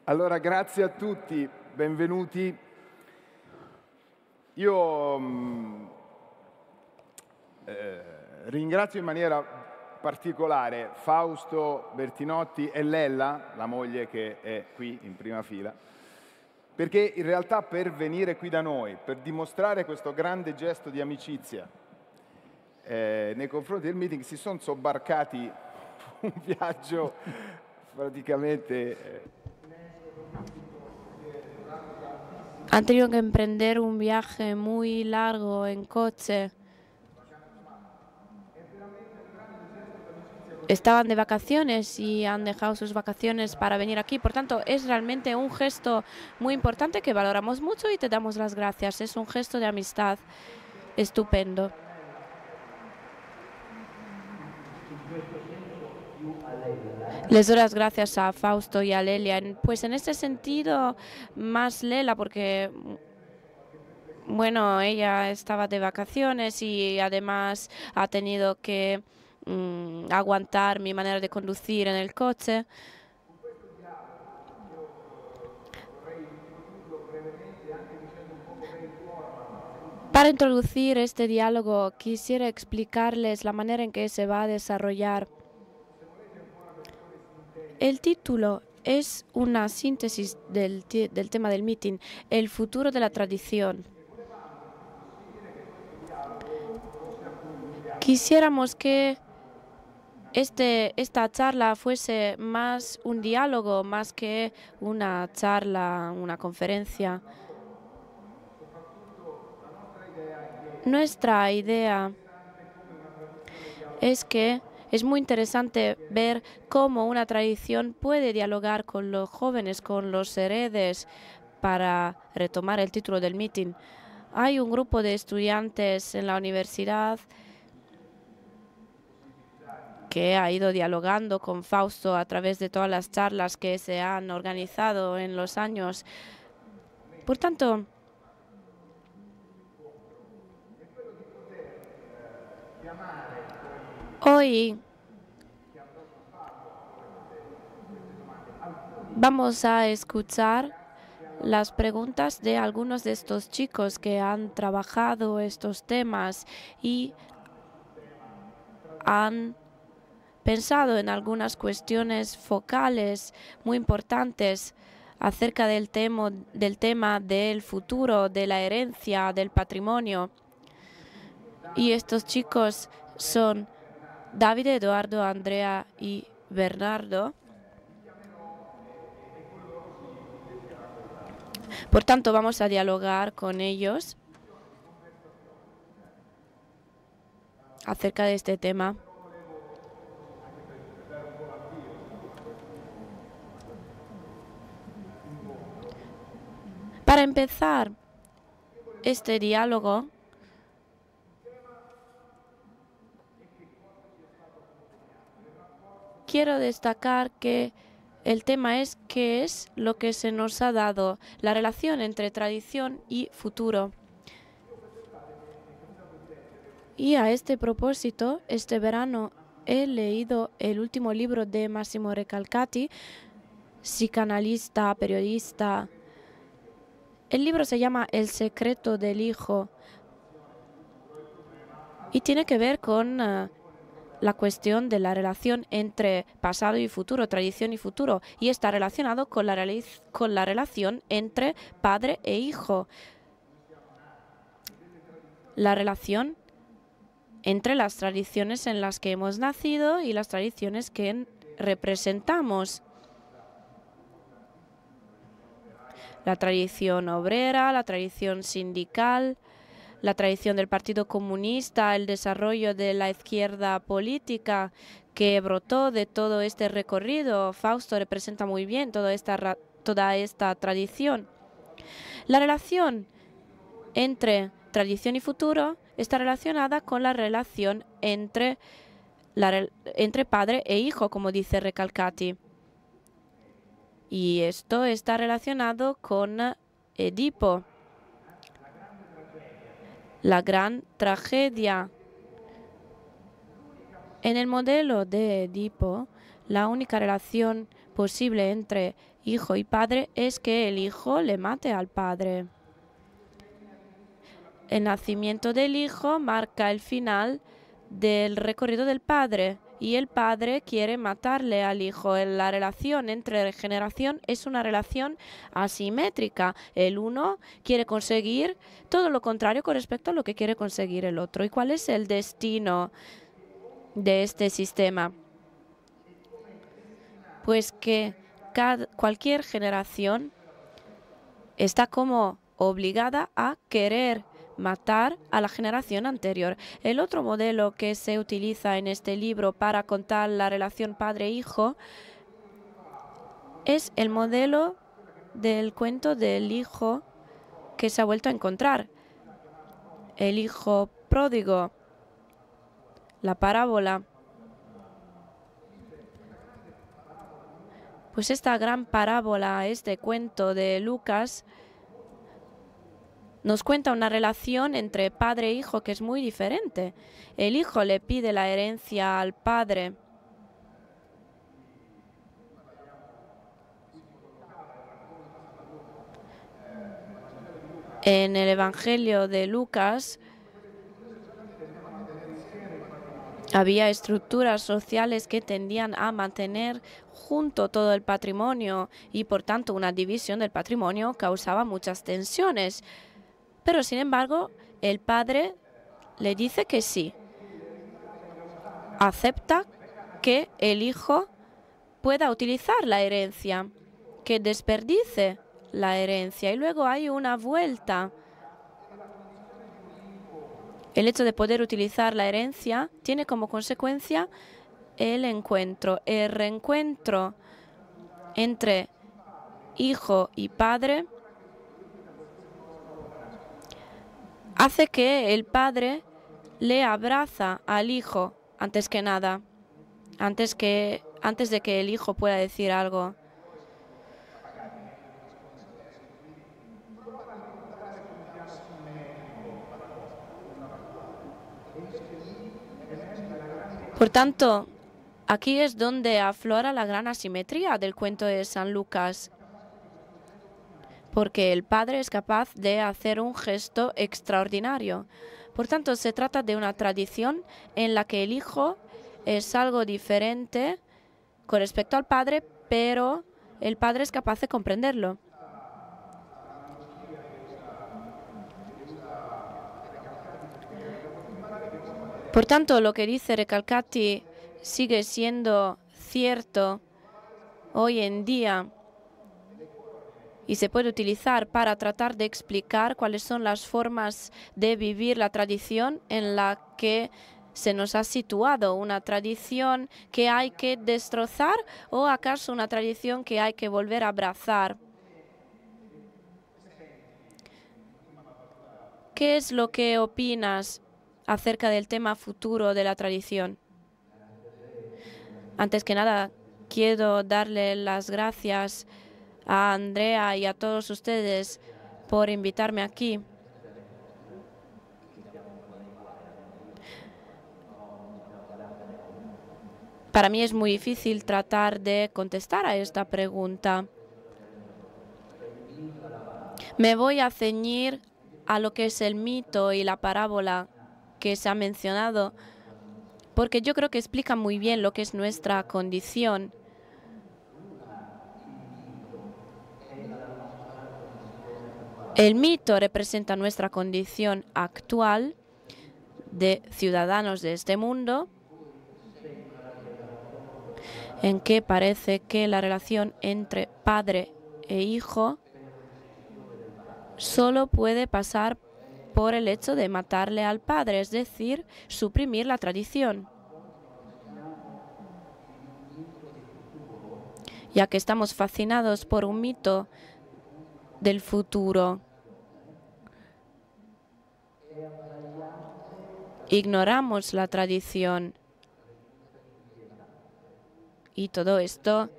Allora, grazie a tutti, benvenuti. Io ringrazio in maniera particolare Fausto Bertinotti e Lella, la moglie che è qui in prima fila, perché in realtà per venire qui da noi, per dimostrare questo grande gesto di amicizia nei confronti del meeting, si sono sobbarcati un viaggio praticamente... Han tenido que emprender un viaje muy largo en coche. Estaban de vacaciones y han dejado sus vacaciones para venir aquí. Por tanto, es realmente un gesto muy importante que valoramos mucho y te damos las gracias. Es un gesto de amistad estupendo. Les doy las gracias a Fausto y a Lelia. Pues en este sentido, más Lela, porque bueno, ella estaba de vacaciones y además ha tenido que aguantar mi manera de conducir en el coche. Para introducir este diálogo, quisiera explicarles la manera en que se va a desarrollar. El título es una síntesis del tema del meeting, el futuro de la tradición. Quisiéramos que esta charla fuese más un diálogo, más que una charla, una conferencia. Nuestra idea es que es muy interesante ver cómo una tradición puede dialogar con los jóvenes, con los heredes, para retomar el título del meeting. Hay un grupo de estudiantes en la universidad que ha ido dialogando con Fausto a través de todas las charlas que se han organizado en los años. Por tanto, hoy vamos a escuchar las preguntas de algunos de estos chicos que han trabajado estos temas y han pensado en algunas cuestiones focales muy importantes acerca del tema del futuro, de la herencia, del patrimonio. Y estos chicos son David, Eduardo, Andrea y Bernardo. Por tanto, vamos a dialogar con ellos acerca de este tema. Para empezar este diálogo, quiero destacar que el tema es qué es lo que se nos ha dado, la relación entre tradición y futuro. Y a este propósito, este verano he leído el último libro de Massimo Recalcati, psicanalista, periodista. El libro se llama El secreto del hijo y tiene que ver con la cuestión de la relación entre pasado y futuro, tradición y futuro, y está relacionado con la relación entre padre e hijo. La relación entre las tradiciones en las que hemos nacido y las tradiciones que representamos. La tradición obrera, la tradición sindical, la tradición del Partido Comunista, el desarrollo de la izquierda política que brotó de todo este recorrido. Fausto representa muy bien toda esta tradición. La relación entre tradición y futuro está relacionada con la relación entre padre e hijo, como dice Recalcati. Y esto está relacionado con Edipo, la gran tragedia. En el modelo de Edipo, la única relación posible entre hijo y padre es que el hijo le mate al padre. El nacimiento del hijo marca el final del recorrido del padre y el padre quiere matarle al hijo. La relación entre generación es una relación asimétrica. El uno quiere conseguir todo lo contrario con respecto a lo que quiere conseguir el otro. ¿Y cuál es el destino de este sistema? Pues que cualquier generación está como obligada a querer matar a la generación anterior. El otro modelo que se utiliza en este libro para contar la relación padre-hijo es el modelo del cuento del hijo que se ha vuelto a encontrar. El hijo pródigo, la parábola. Pues esta gran parábola, este cuento de Lucas, nos cuenta una relación entre padre e hijo que es muy diferente. El hijo le pide la herencia al padre. En el Evangelio de Lucas había estructuras sociales que tendían a mantener junto todo el patrimonio y por tanto una división del patrimonio causaba muchas tensiones. Pero sin embargo, el padre le dice que sí. Acepta que el hijo pueda utilizar la herencia, que desperdicie la herencia y luego hay una vuelta. El hecho de poder utilizar la herencia tiene como consecuencia el encuentro, el reencuentro entre hijo y padre. Hace que el padre le abraza al hijo antes que nada, antes de que el hijo pueda decir algo. Por tanto, aquí es donde aflora la gran asimetría del cuento de San Lucas, porque el padre es capaz de hacer un gesto extraordinario. Por tanto, se trata de una tradición en la que el hijo es algo diferente con respecto al padre, pero el padre es capaz de comprenderlo. Por tanto, lo que dice Recalcati sigue siendo cierto hoy en día y se puede utilizar para tratar de explicar cuáles son las formas de vivir la tradición en la que se nos ha situado. ¿Una tradición que hay que destrozar o acaso una tradición que hay que volver a abrazar? ¿Qué es lo que opinas acerca del tema futuro de la tradición? Antes que nada, quiero darle las gracias a Andrea y a todos ustedes por invitarme aquí. Para mí es muy difícil tratar de contestar a esta pregunta. Me voy a ceñir a lo que es el mito y la parábola que se ha mencionado, porque yo creo que explica muy bien lo que es nuestra condición. El mito representa nuestra condición actual de ciudadanos de este mundo, en que parece que la relación entre padre e hijo solo puede pasar por el hecho de matarle al padre, es decir, suprimir la tradición. Ya que estamos fascinados por un mito del futuro, ignoramos la tradición. Y todo esto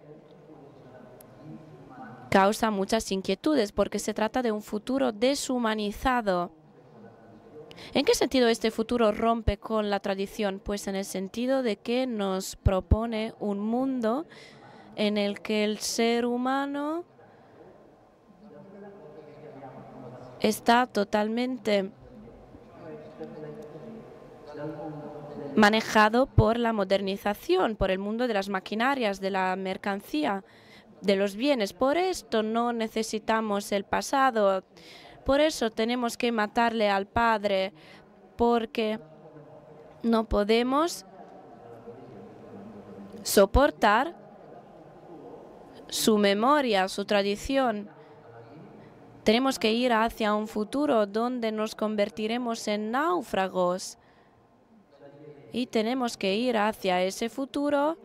causa muchas inquietudes porque se trata de un futuro deshumanizado. ¿En qué sentido este futuro rompe con la tradición? Pues en el sentido de que nos propone un mundo en el que el ser humano está totalmente manejado por la modernización, por el mundo de las maquinarias, de la mercancía, de los bienes. Por esto no necesitamos el pasado, por eso tenemos que matarle al padre, porque no podemos soportar su memoria, su tradición. Tenemos que ir hacia un futuro donde nos convertiremos en náufragos. Y tenemos que ir hacia ese futuro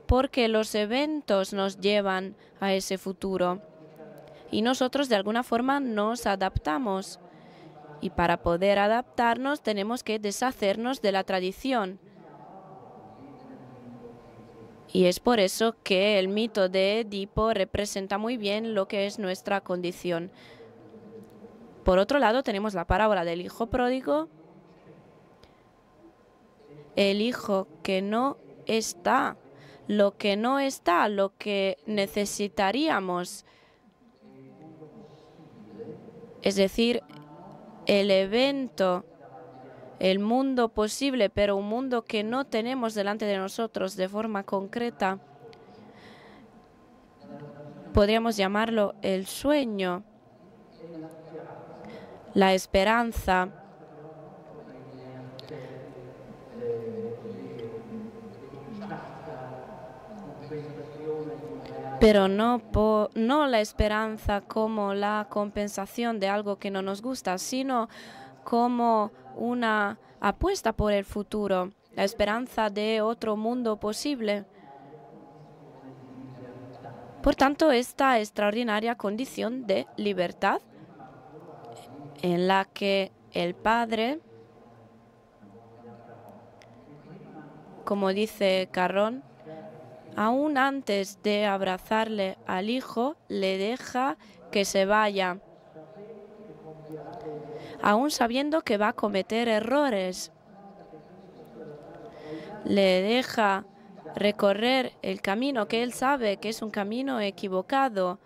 porque los eventos nos llevan a ese futuro. Y nosotros de alguna forma nos adaptamos. Y para poder adaptarnos tenemos que deshacernos de la tradición. Y es por eso que el mito de Edipo representa muy bien lo que es nuestra condición. Por otro lado, tenemos la parábola del hijo pródigo, el hijo que no está, lo que no está, lo que necesitaríamos. Es decir, el evento, el mundo posible, pero un mundo que no tenemos delante de nosotros de forma concreta. Podríamos llamarlo el sueño, la esperanza. Pero no la esperanza como la compensación de algo que no nos gusta, sino como una apuesta por el futuro, la esperanza de otro mundo posible. Por tanto, esta extraordinaria condición de libertad en la que el Padre, como dice Carrón, aún antes de abrazarle al Hijo, le deja que se vaya, aún sabiendo que va a cometer errores. Le deja recorrer el camino que él sabe que es un camino equivocado,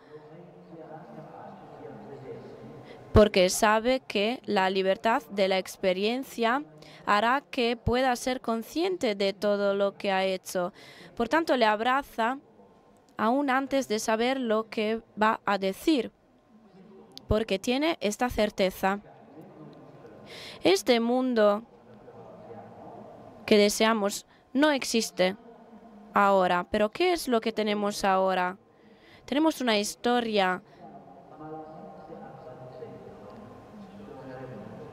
porque sabe que la libertad de la experiencia hará que pueda ser consciente de todo lo que ha hecho. Por tanto, le abraza aún antes de saber lo que va a decir, porque tiene esta certeza. Este mundo que deseamos no existe ahora, pero ¿qué es lo que tenemos ahora? Tenemos una historia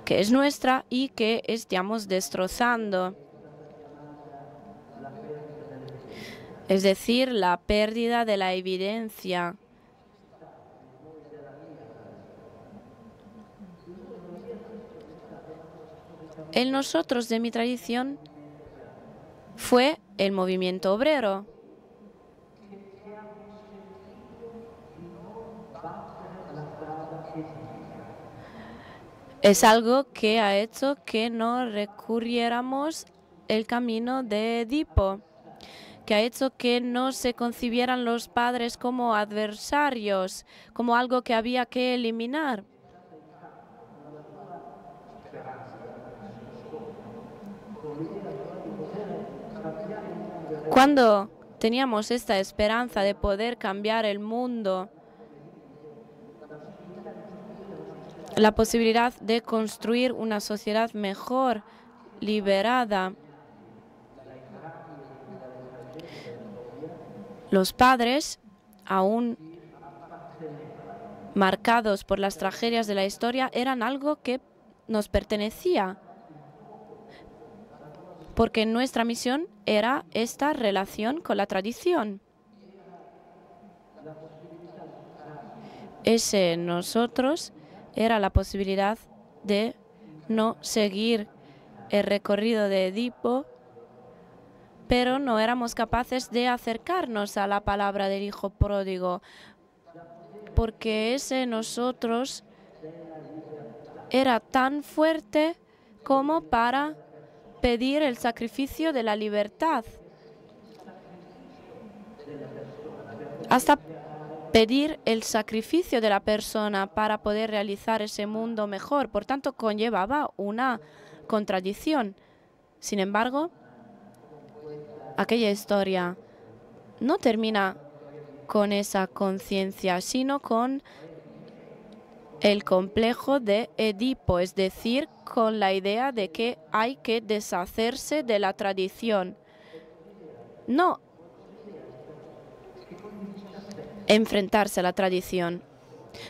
que es nuestra y que estamos destrozando. Es decir, la pérdida de la evidencia. El nosotros de mi tradición fue el movimiento obrero. Es algo que ha hecho que no recurriéramos el camino de Edipo, que ha hecho que no se concibieran los padres como adversarios, como algo que había que eliminar. Cuando teníamos esta esperanza de poder cambiar el mundo, la posibilidad de construir una sociedad mejor, liberada, los padres, aún marcados por las tragedias de la historia, eran algo que nos pertenecía, porque nuestra misión era esta relación con la tradición. Ese nosotros era la posibilidad de no seguir el recorrido de Edipo, pero no éramos capaces de acercarnos a la palabra del Hijo Pródigo, porque ese nosotros era tan fuerte como para pedir el sacrificio de la libertad. hasta pedir el sacrificio de la persona para poder realizar ese mundo mejor. Por tanto, conllevaba una contradicción. Sin embargo, aquella historia no termina con esa conciencia, sino con el complejo de Edipo, es decir, con la idea de que hay que deshacerse de la tradición. No enfrentarse a la tradición.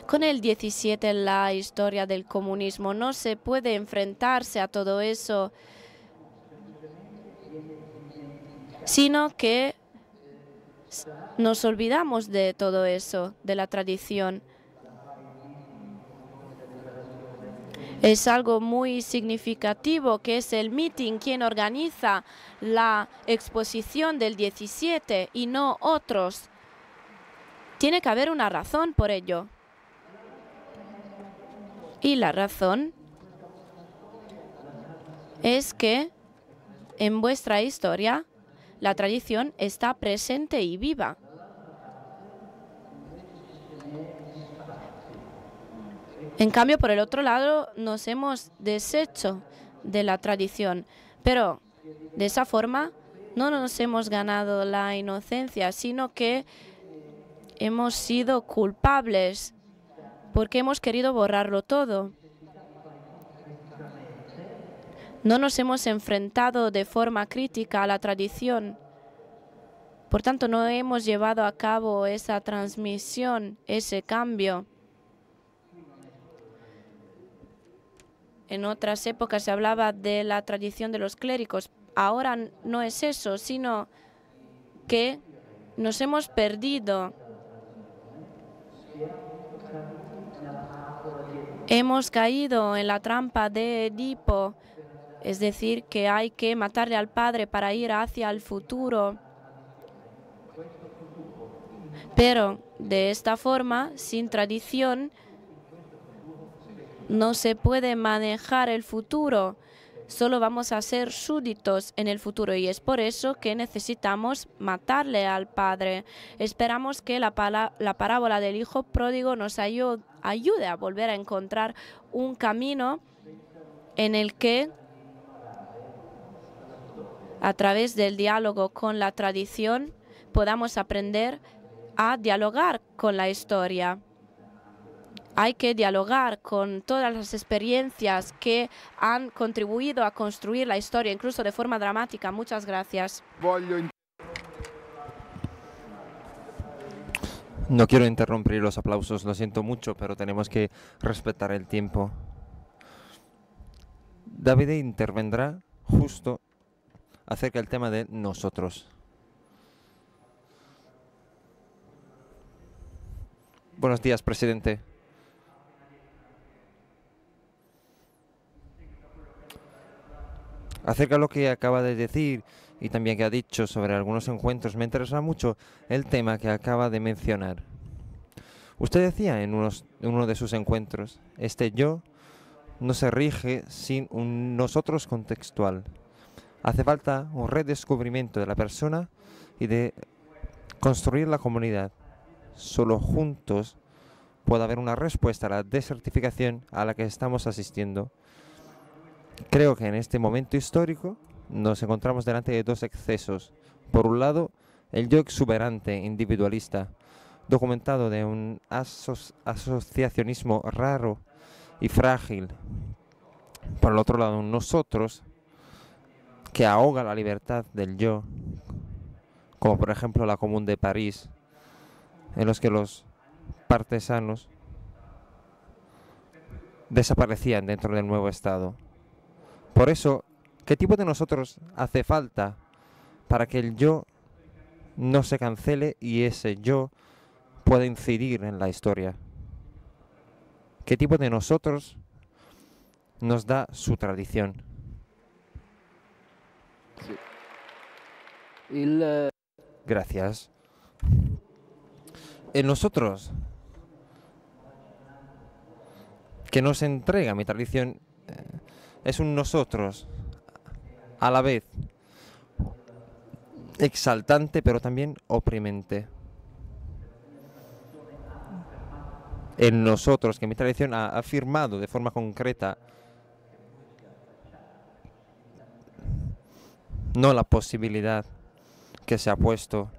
Con el 17, la historia del comunismo, no se puede enfrentarse a todo eso, sino que nos olvidamos de todo eso, de la tradición. Es algo muy significativo que es el meeting quien organiza la exposición del 17 y no otros. Tiene que haber una razón por ello. Y la razón es que en vuestra historia la tradición está presente y viva. En cambio, por el otro lado, nos hemos deshecho de la tradición. Pero de esa forma no nos hemos ganado la inocencia, sino que hemos sido culpables porque hemos querido borrarlo todo. No nos hemos enfrentado de forma crítica a la tradición. Por tanto, no hemos llevado a cabo esa transmisión, ese cambio. En otras épocas se hablaba de la tradición de los clérigos. Ahora no es eso, sino que nos hemos perdido. Hemos caído en la trampa de Edipo, es decir, que hay que matarle al padre para ir hacia el futuro. Pero de esta forma, sin tradición, no se puede manejar el futuro. Solo vamos a ser súbditos en el futuro y es por eso que necesitamos matarle al padre. Esperamos que la parábola del hijo pródigo nos ayude a volver a encontrar un camino en el que, a través del diálogo con la tradición, podamos aprender a dialogar con la historia. Hay que dialogar con todas las experiencias que han contribuido a construir la historia, incluso de forma dramática. Muchas gracias. No quiero interrumpir los aplausos, lo siento mucho, pero tenemos que respetar el tiempo. David intervendrá justo acerca del tema de nosotros. Buenos días, presidente. Acerca de lo que acaba de decir y también que ha dicho sobre algunos encuentros, me interesa mucho el tema que acaba de mencionar. Usted decía en uno de sus encuentros, este yo no se rige sin un nosotros contextual. Hace falta un redescubrimiento de la persona y de construir la comunidad. Solo juntos puede haber una respuesta a la desertificación a la que estamos asistiendo. Creo que en este momento histórico nos encontramos delante de dos excesos. Por un lado, el yo exuberante, individualista, documentado de un asociacionismo raro y frágil. Por el otro lado, un nosotros que ahoga la libertad del yo, como por ejemplo la Común de París, en los que los partesanos desaparecían dentro del nuevo Estado. Por eso, ¿qué tipo de nosotros hace falta para que el yo no se cancele y ese yo pueda incidir en la historia? ¿Qué tipo de nosotros nos da su tradición? Gracias. En nosotros que nos entrega mi tradición es un nosotros a la vez exaltante pero también oprimente. el nosotros que mi tradición ha afirmado de forma concreta, no la posibilidad que se ha puesto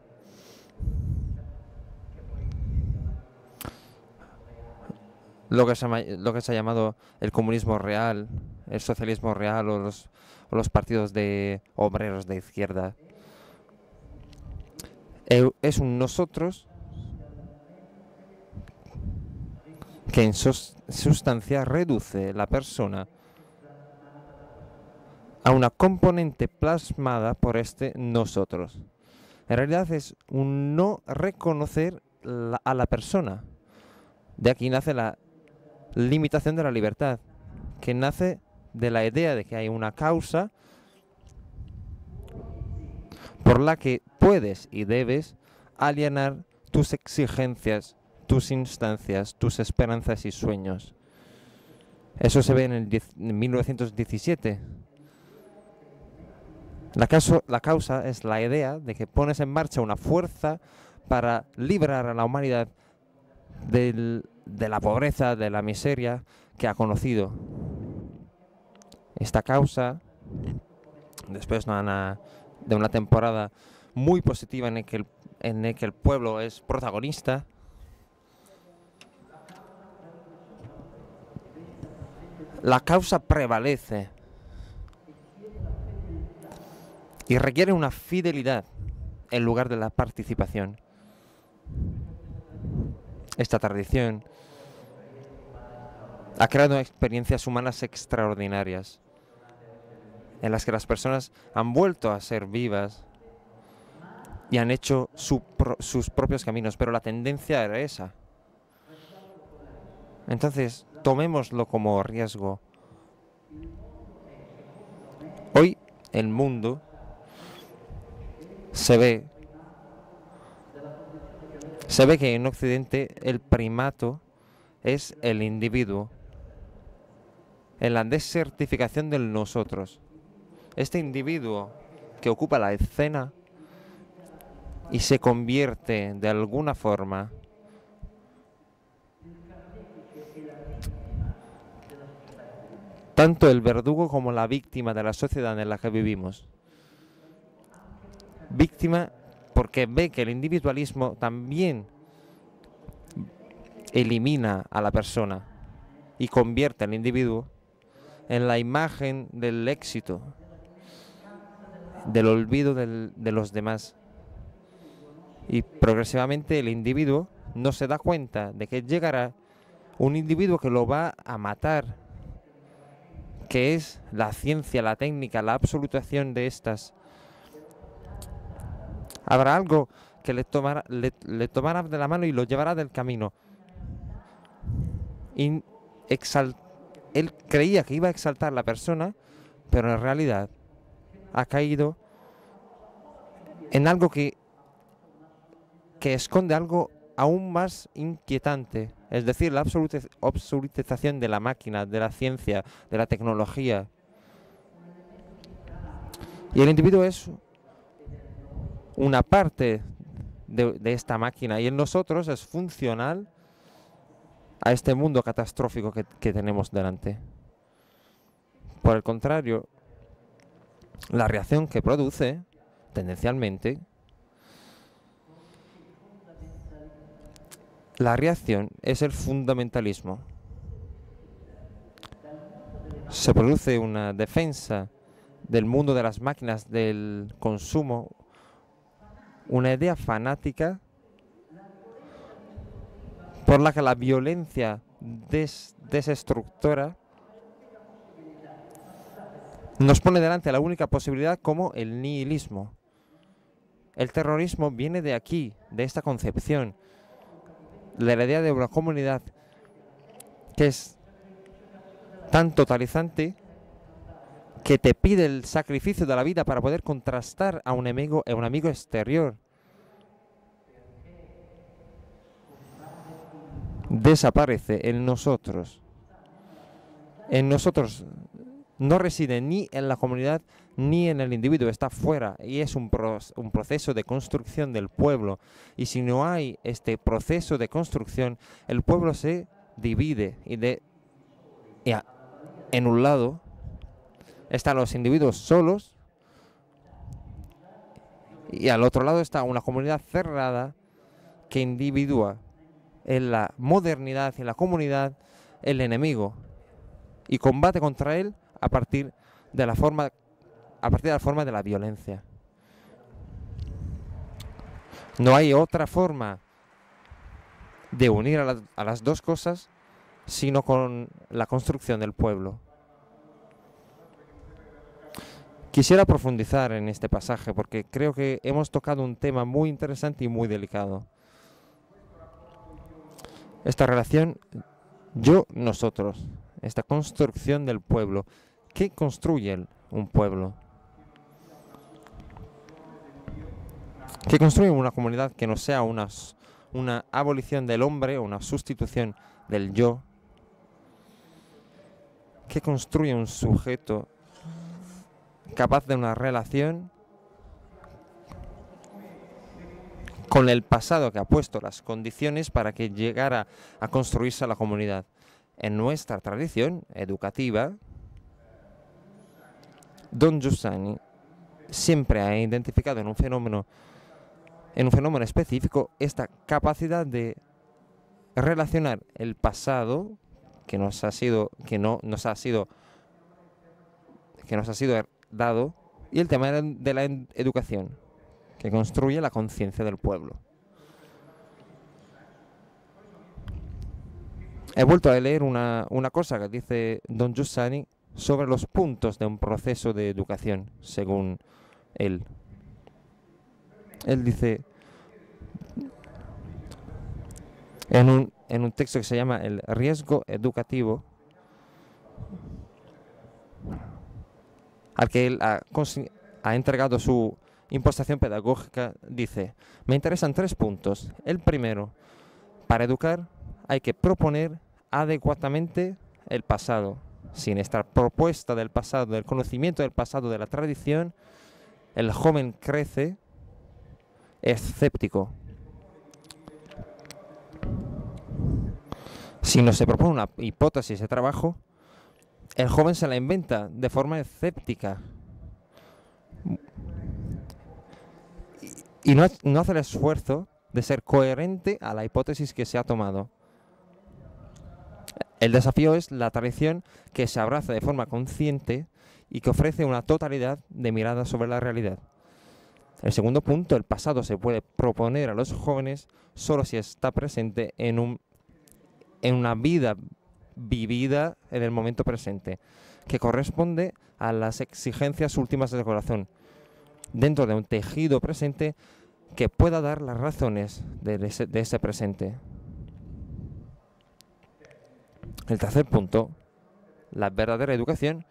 lo que se ha llamado el comunismo real, el socialismo real o los partidos de obreros de izquierda. Es un nosotros que en sustancia reduce la persona a una componente plasmada por este nosotros. En realidad es un no reconocer a la persona. De aquí nace la limitación de la libertad, que nace de la idea de que hay una causa por la que puedes y debes alienar tus exigencias, tus instancias, tus esperanzas y sueños. Eso se ve en 1917. La causa es la idea de que pones en marcha una fuerza para librar a la humanidad de la pobreza, de la miseria que ha conocido. Esta causa, después de una temporada muy positiva en el que el pueblo es protagonista, la causa prevalece y requiere una fidelidad en lugar de la participación. Esta tradición ha creado experiencias humanas extraordinarias en las que las personas han vuelto a ser vivas y han hecho sus propios caminos, pero la tendencia era esa. Entonces, tomémoslo como riesgo. Hoy el mundo se ve que en Occidente el primato es el individuo, en la desertificación del nosotros. Este individuo que ocupa la escena y se convierte de alguna forma tanto el verdugo como la víctima de la sociedad en la que vivimos. Víctima porque ve que el individualismo también elimina a la persona y convierte al individuo en la imagen del éxito, del olvido de los demás. Y progresivamente el individuo no se da cuenta de que llegará un individuo que lo va a matar, que es la ciencia, la técnica, la absolutación de estas. Habrá algo que le tomará de la mano y lo llevará del camino. Él creía que iba a exaltar a la persona, pero en realidad ha caído en algo que esconde algo aún más inquietante, es decir, la absolutización de la máquina, de la ciencia, de la tecnología. Y el individuo es una parte de esta máquina y en nosotros es funcional a este mundo catastrófico que tenemos delante. Por el contrario, la reacción que produce, tendencialmente, la reacción es el fundamentalismo. Se produce una defensa del mundo de las máquinas, del consumo, una idea fanática por la que la violencia destructora nos pone delante la única posibilidad como el nihilismo. El terrorismo viene de aquí, de esta concepción, de la idea de una comunidad que es tan totalizante que te pide el sacrificio de la vida para poder contrastar a un amigo exterior. Desaparece en nosotros. En nosotros no reside ni en la comunidad ni en el individuo, está fuera y es un proceso de construcción del pueblo. Y si no hay este proceso de construcción, el pueblo se divide en un lado están los individuos solos y al otro lado está una comunidad cerrada que individúa en la modernidad y en la comunidad el enemigo y combate contra él a partir de la forma de la violencia. No hay otra forma de unir a las dos cosas sino con la construcción del pueblo. Quisiera profundizar en este pasaje porque creo que hemos tocado un tema muy interesante y muy delicado. Esta relación yo-nosotros, esta construcción del pueblo. ¿Qué construye un pueblo? ¿Qué construye una comunidad que no sea una abolición del hombre o una sustitución del yo? ¿Qué construye un sujeto capaz de una relación con el pasado que ha puesto las condiciones para que llegara a construirse la comunidad? En nuestra tradición educativa, Don Giussani siempre ha identificado en un fenómeno específico esta capacidad de relacionar el pasado que nos ha sido dado y el tema de la educación que construye la conciencia del pueblo. He vuelto a leer una cosa que dice Don Giussani sobre los puntos de un proceso de educación, según él. Él dice en un texto que se llama El riesgo educativo, al que él ha entregado su impostación pedagógica, dice: me interesan 3 puntos. El primero, para educar hay que proponer adecuadamente el pasado. Sin esta propuesta del pasado, del conocimiento del pasado, de la tradición, el joven crece escéptico. Si no se propone una hipótesis de trabajo, el joven se la inventa de forma escéptica y no hace el esfuerzo de ser coherente a la hipótesis que se ha tomado. El desafío es la tradición que se abraza de forma consciente y que ofrece una totalidad de mirada sobre la realidad. El segundo punto, el pasado se puede proponer a los jóvenes solo si está presente en una vida vivida en el momento presente, que corresponde a las exigencias últimas del corazón, dentro de un tejido presente que pueda dar las razones de ese presente. El tercer punto, la verdadera educación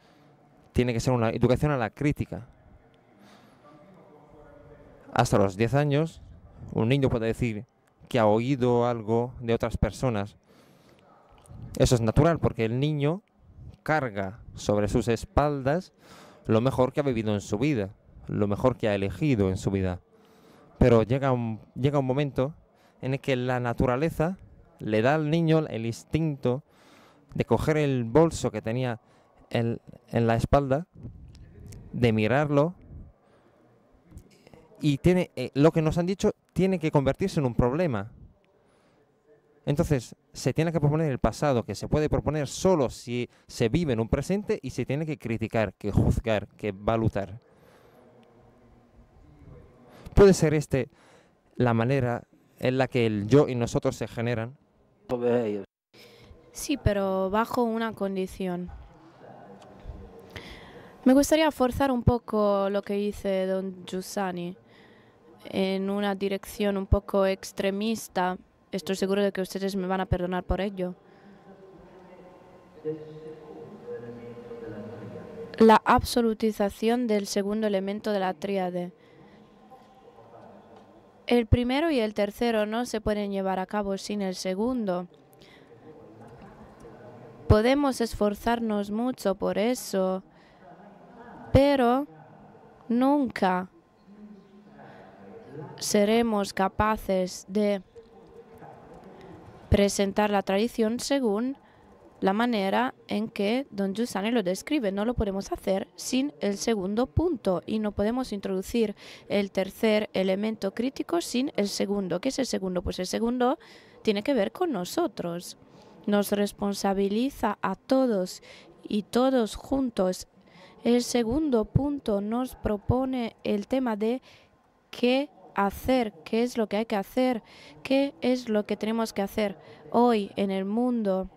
tiene que ser una educación a la crítica. Hasta los 10 años, un niño puede decir que ha oído algo de otras personas. Eso es natural porque el niño carga sobre sus espaldas lo mejor que ha vivido en su vida, lo mejor que ha elegido en su vida. Pero llega un momento en el que la naturaleza le da al niño el instinto de coger el bolso que tenía en la espalda, de mirarlo, y lo que nos han dicho tiene que convertirse en un problema. Entonces, se tiene que proponer el pasado, que se puede proponer solo si se vive en un presente, y se tiene que criticar, que juzgar, que evaluar. ¿Puede ser la manera en la que el yo y nosotros se generan? Sí, pero bajo una condición. Me gustaría forzar un poco lo que dice Don Giussani en una dirección un poco extremista. Estoy seguro de que ustedes me van a perdonar por ello. La absolutización del segundo elemento de la tríade. El primero y el tercero no se pueden llevar a cabo sin el segundo. Podemos esforzarnos mucho por eso pero nunca seremos capaces de presentar la tradición según la manera en que Don Giussani lo describe. No lo podemos hacer sin el segundo punto y no podemos introducir el tercer elemento crítico sin el segundo. ¿Qué es el segundo? Pues el segundo tiene que ver con nosotros. Nos responsabiliza a todos y todos juntos. El segundo punto nos propone el tema de qué hacer, qué es lo que hay que hacer, qué es lo que tenemos que hacer hoy en el mundo.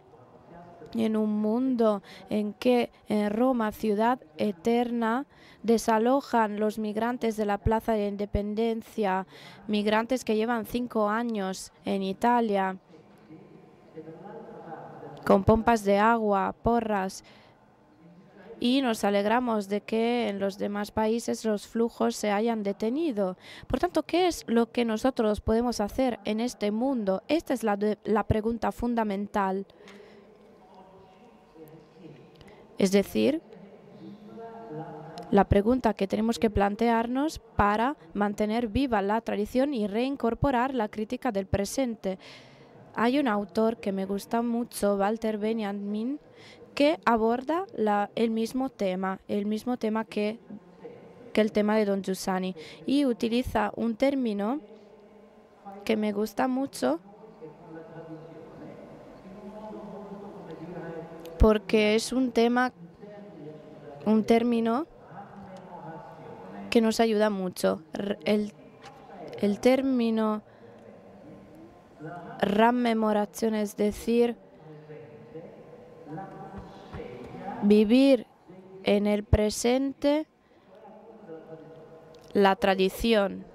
En un mundo en que en Roma, ciudad eterna, desalojan los migrantes de la Plaza de Independencia, migrantes que llevan 5 años en Italia, con pompas de agua, porras, y nos alegramos de que en los demás países los flujos se hayan detenido. Por tanto, ¿qué es lo que nosotros podemos hacer en este mundo? Esta es la pregunta fundamental. Es decir, la pregunta que tenemos que plantearnos para mantener viva la tradición y reincorporar la crítica del presente. Hay un autor que me gusta mucho, Walter Benjamin, que aborda el mismo tema que el tema de Don Giussani, y utiliza un término que me gusta mucho porque es un término que nos ayuda mucho. El término rammemoración, es decir, vivir en el presente la tradición,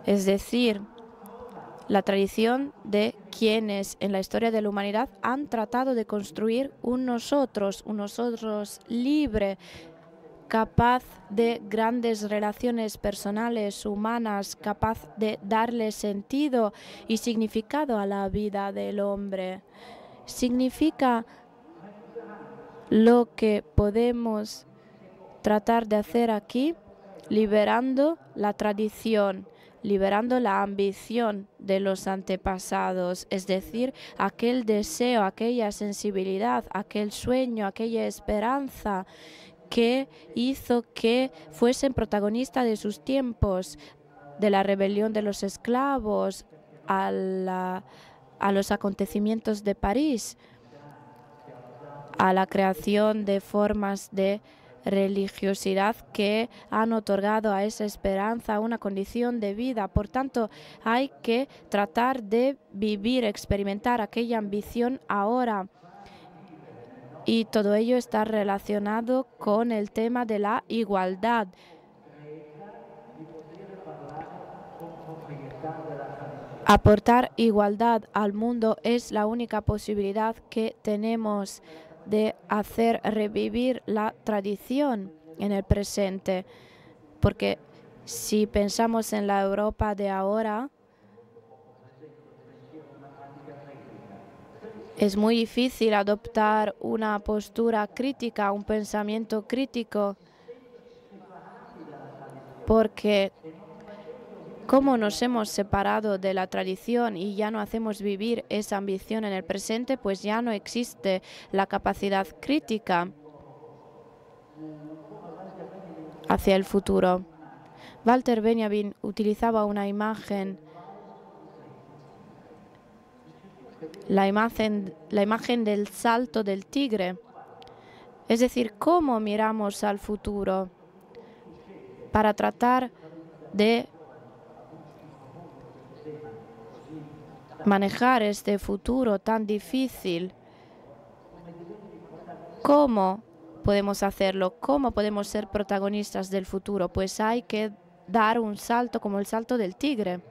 es decir, la tradición de quienes en la historia de la humanidad han tratado de construir un nosotros libre, capaz de grandes relaciones personales, humanas, capaz de darle sentido y significado a la vida del hombre. Significa lo que podemos tratar de hacer aquí, liberando la tradición, liberando la ambición de los antepasados, es decir, aquel deseo, aquella sensibilidad, aquel sueño, aquella esperanza que hizo que fuesen protagonistas de sus tiempos, de la rebelión de los esclavos, a los acontecimientos de París, a la creación de formas de religiosidad que han otorgado a esa esperanza una condición de vida. Por tanto, hay que tratar de vivir, experimentar aquella ambición ahora. Y todo ello está relacionado con el tema de la igualdad. Aportar igualdad al mundo es la única posibilidad que tenemos de hacer revivir la tradición en el presente, porque si pensamos en la Europa de ahora, es muy difícil adoptar una postura crítica, un pensamiento crítico, porque como nos hemos separado de la tradición y ya no hacemos vivir esa ambición en el presente, pues ya no existe la capacidad crítica hacia el futuro. Walter Benjamin utilizaba una imagen, la imagen del salto del tigre, es decir, cómo miramos al futuro para tratar de manejar este futuro tan difícil. ¿Cómo podemos hacerlo? ¿Cómo podemos ser protagonistas del futuro? Pues hay que dar un salto como el salto del tigre.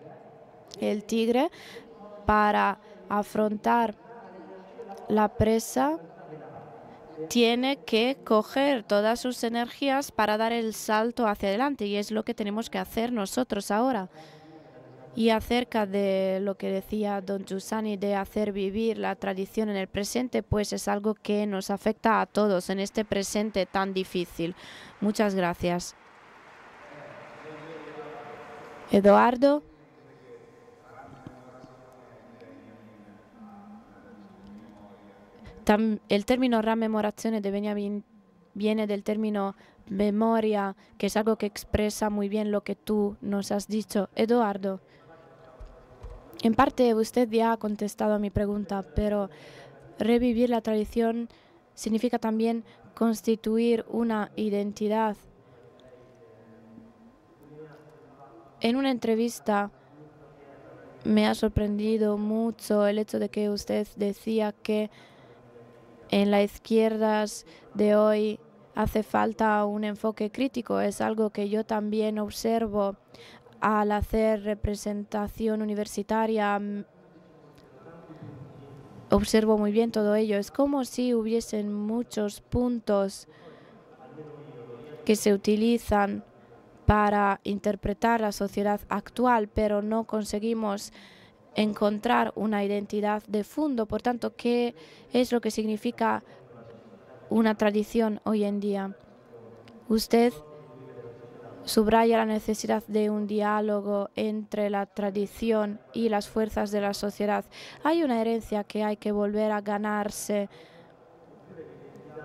El tigre, para afrontar la presa, tiene que coger todas sus energías para dar el salto hacia adelante, y es lo que tenemos que hacer nosotros ahora. Y acerca de lo que decía don Giussani de hacer vivir la tradición en el presente, pues es algo que nos afecta a todos en este presente tan difícil. Muchas gracias. Edoardo. El término rememorazione de Benjamin viene del término memoria, que es algo que expresa muy bien lo que tú nos has dicho. Edoardo, en parte usted ya ha contestado a mi pregunta, pero revivir la tradición significa también constituir una identidad. En una entrevista me ha sorprendido mucho el hecho de que usted decía que en las izquierdas de hoy hace falta un enfoque crítico. Es algo que yo también observo al hacer representación universitaria. Observo muy bien todo ello. Es como si hubiesen muchos puntos que se utilizan para interpretar la sociedad actual, pero no conseguimos encontrar una identidad de fondo. Por tanto, ¿qué es lo que significa una tradición hoy en día? Usted subraya la necesidad de un diálogo entre la tradición y las fuerzas de la sociedad. Hay una herencia que hay que volver a ganarse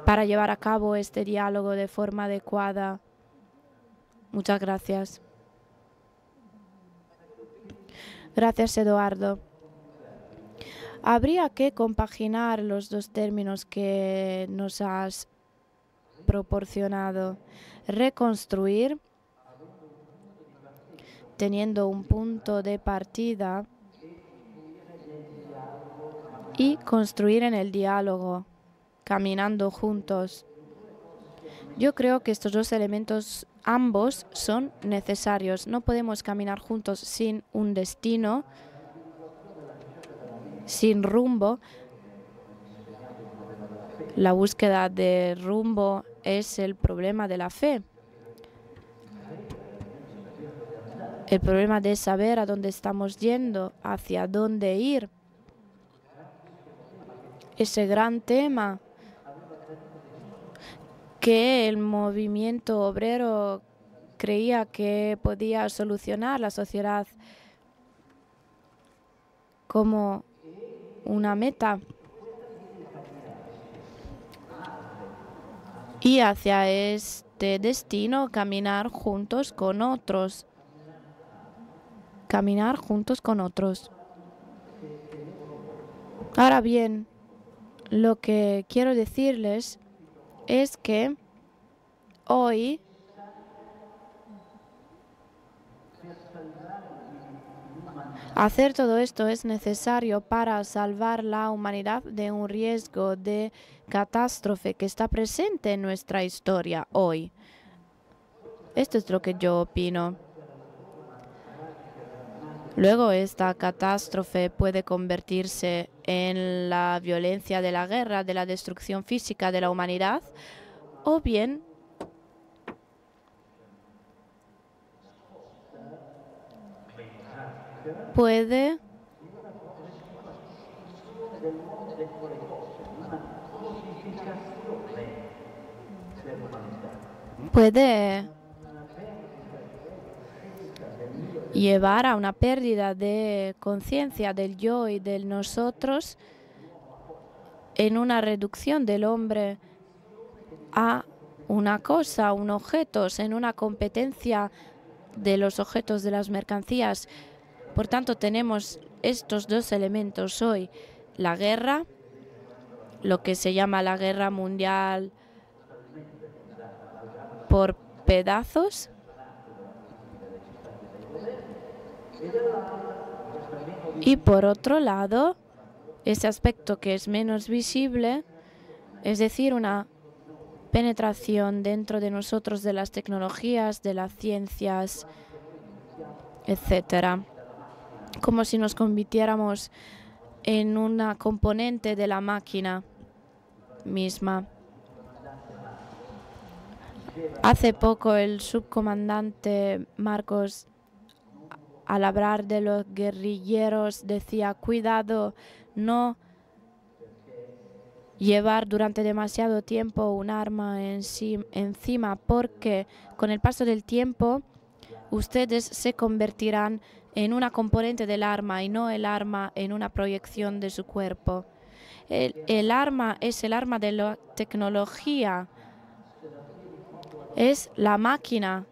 para llevar a cabo este diálogo de forma adecuada. Muchas gracias. Gracias, Eduardo. Habría que compaginar los dos términos que nos has proporcionado. Reconstruir, teniendo un punto de partida, y construir en el diálogo, caminando juntos. Yo creo que estos dos elementos, ambos, son necesarios. No podemos caminar juntos sin un destino, sin rumbo. La búsqueda de rumbo es el problema de la fe. El problema de saber a dónde estamos yendo, hacia dónde ir. Ese gran tema que el movimiento obrero creía que podía solucionar la sociedad como una meta. Y hacia este destino caminar juntos con otros. Caminar juntos con otros. Ahora bien, lo que quiero decirles es que hoy hacer todo esto es necesario para salvar la humanidad de un riesgo de catástrofe que está presente en nuestra historia hoy. Esto es lo que yo opino. Luego esta catástrofe puede convertirse en la violencia de la guerra, de la destrucción física de la humanidad, o bien puede llevar a una pérdida de conciencia del yo y del nosotros, en una reducción del hombre a una cosa, un objeto, en una competencia de los objetos, de las mercancías. Por tanto, tenemos estos dos elementos hoy: la guerra, lo que se llama la guerra mundial por pedazos, y por otro lado, ese aspecto que es menos visible, es decir, una penetración dentro de nosotros de las tecnologías, de las ciencias, etcétera, como si nos convirtiéramos en una componente de la máquina misma. Hace poco el subcomandante Marcos al hablar de los guerrilleros decía, cuidado, no llevar durante demasiado tiempo un arma encima, porque con el paso del tiempo ustedes se convertirán en una componente del arma y no el arma en una proyección de su cuerpo. El arma es el arma de la tecnología, es la máquina.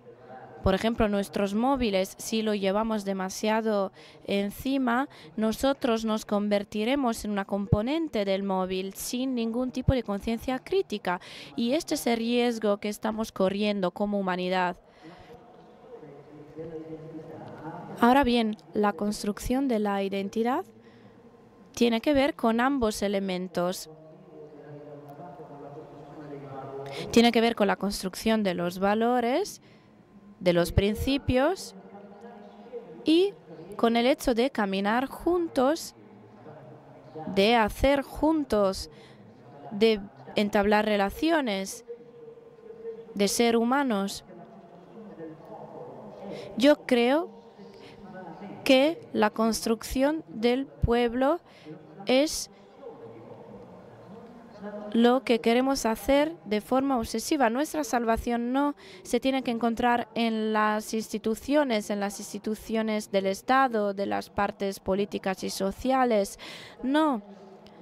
Por ejemplo, nuestros móviles, si lo llevamos demasiado encima, nosotros nos convertiremos en una componente del móvil sin ningún tipo de conciencia crítica. Y este es el riesgo que estamos corriendo como humanidad. Ahora bien, la construcción de la identidad tiene que ver con ambos elementos. Tiene que ver con la construcción de los valores, de los principios y con el hecho de caminar juntos, de hacer juntos, de entablar relaciones, de ser humanos. Yo creo que la construcción del pueblo es lo que queremos hacer de forma obsesiva. Nuestra salvación no se tiene que encontrar en las instituciones del Estado, de las partes políticas y sociales. No,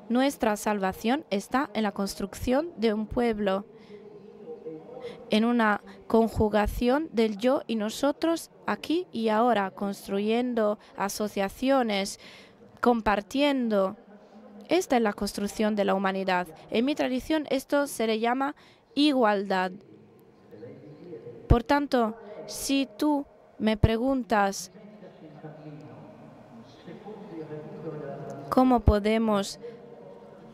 nuestra salvación está en la construcción de un pueblo, en una conjugación del yo y nosotros aquí y ahora, construyendo asociaciones, compartiendo. Esta es la construcción de la humanidad. En mi tradición esto se le llama igualdad. Por tanto, si tú me preguntas cómo podemos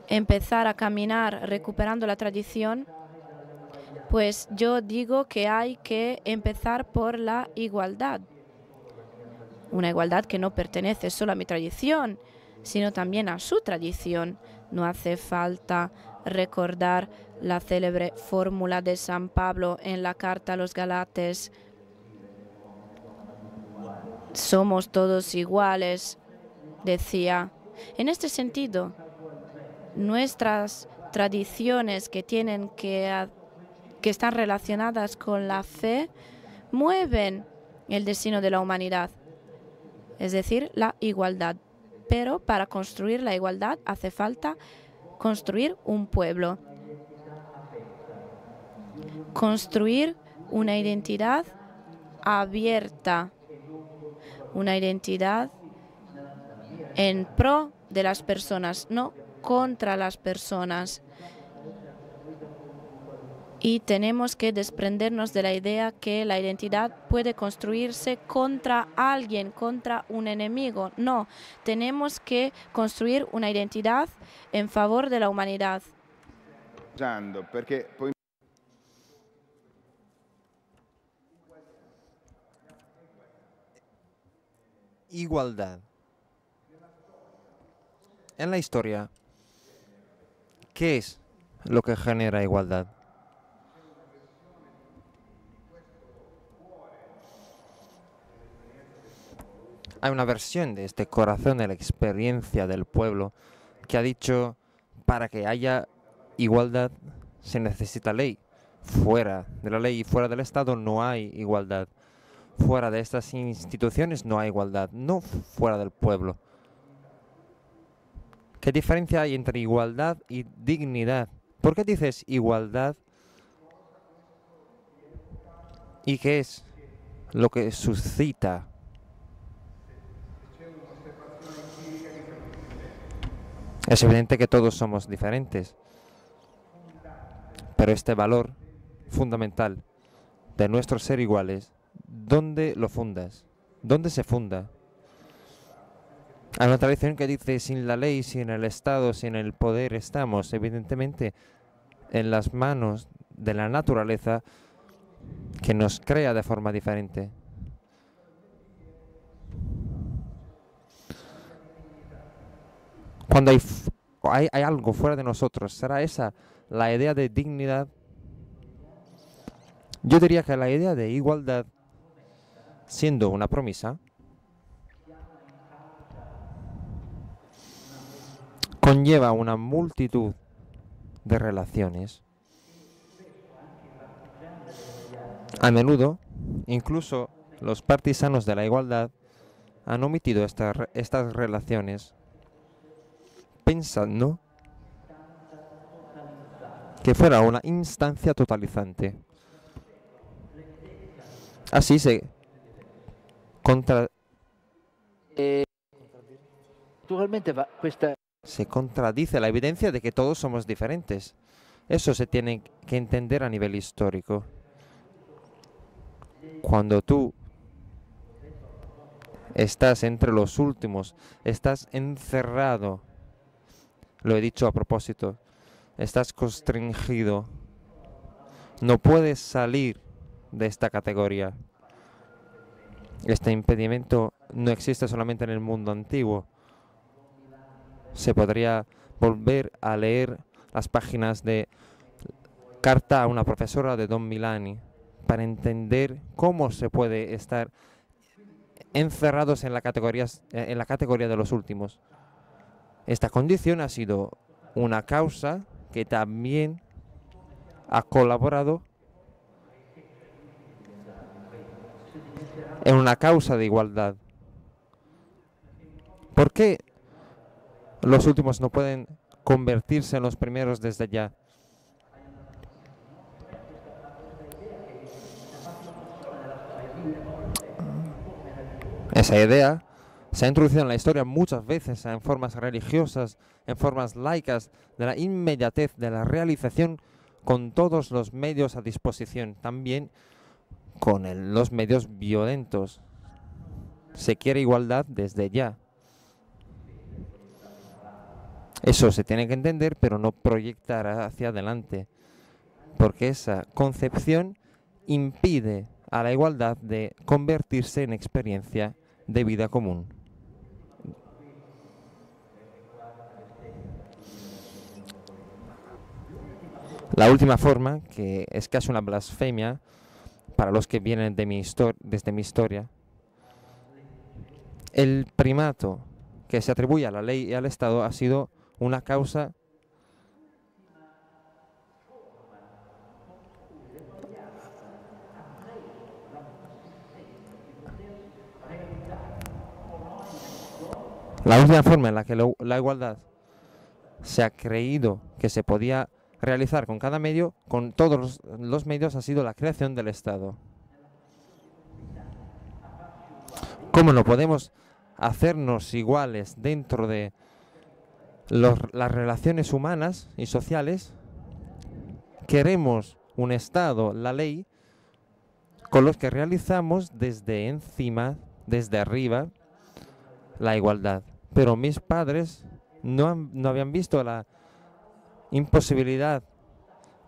empezar a caminar recuperando la tradición, pues yo digo que hay que empezar por la igualdad. Una igualdad que no pertenece solo a mi tradición, sino también a su tradición. No hace falta recordar la célebre fórmula de San Pablo en la carta a los Galates. Somos todos iguales, decía. En este sentido, nuestras tradiciones que están relacionadas con la fe mueven el destino de la humanidad, es decir, la igualdad. Pero para construir la igualdad hace falta construir un pueblo, construir una identidad abierta, una identidad en pro de las personas, no contra las personas. Y tenemos que desprendernos de la idea que la identidad puede construirse contra alguien, contra un enemigo. No, tenemos que construir una identidad en favor de la humanidad. Igualdad. En la historia, ¿qué es lo que genera igualdad? Hay una versión de este corazón de la experiencia del pueblo que ha dicho, para que haya igualdad se necesita ley. Fuera de la ley y fuera del Estado no hay igualdad. Fuera de estas instituciones no hay igualdad, no fuera del pueblo. ¿Qué diferencia hay entre igualdad y dignidad? ¿Por qué dices igualdad? ¿Y qué es lo que suscita? Es evidente que todos somos diferentes, pero este valor fundamental de nuestro ser iguales, ¿dónde lo fundas? ¿Dónde se funda? Hay una tradición que dice, sin la ley, sin el Estado, sin el poder estamos, evidentemente, en las manos de la naturaleza que nos crea de forma diferente. Cuando hay algo fuera de nosotros, ¿será esa la idea de dignidad? Yo diría que la idea de igualdad, siendo una promesa, conlleva una multitud de relaciones. A menudo, incluso los partisanos de la igualdad han omitido estas relaciones, pensando que fuera una instancia totalizante. Así se contradice la evidencia de que todos somos diferentes. Eso se tiene que entender a nivel histórico. Cuando tú estás entre los últimos, estás encerrado, lo he dicho a propósito, estás constringido, no puedes salir de esta categoría. Este impedimento no existe solamente en el mundo antiguo. Se podría volver a leer las páginas de Carta a una profesora de Don Milani para entender cómo se puede estar encerrados en la categoría de los últimos. Esta condición ha sido una causa que también ha colaborado en una causa de igualdad. ¿Por qué los últimos no pueden convertirse en los primeros desde ya? Esa idea se ha introducido en la historia muchas veces en formas religiosas, en formas laicas, de la inmediatez de la realización con todos los medios a disposición, también con los medios violentos. Se quiere igualdad desde ya. Eso se tiene que entender, pero no proyectar hacia adelante, porque esa concepción impide a la igualdad de convertirse en experiencia de vida común. La última forma, que es casi una blasfemia para los que vienen desde mi historia, el primato que se atribuye a la ley y al Estado ha sido una causa la última forma en la que la igualdad se ha creído que se podía realizar con cada medio, con todos los medios, ha sido la creación del Estado. ¿Cómo no podemos hacernos iguales dentro de las relaciones humanas y sociales? Queremos un Estado, la ley, con los que realizamos desde encima, desde arriba, la igualdad. Pero mis padres no habían visto la imposibilidad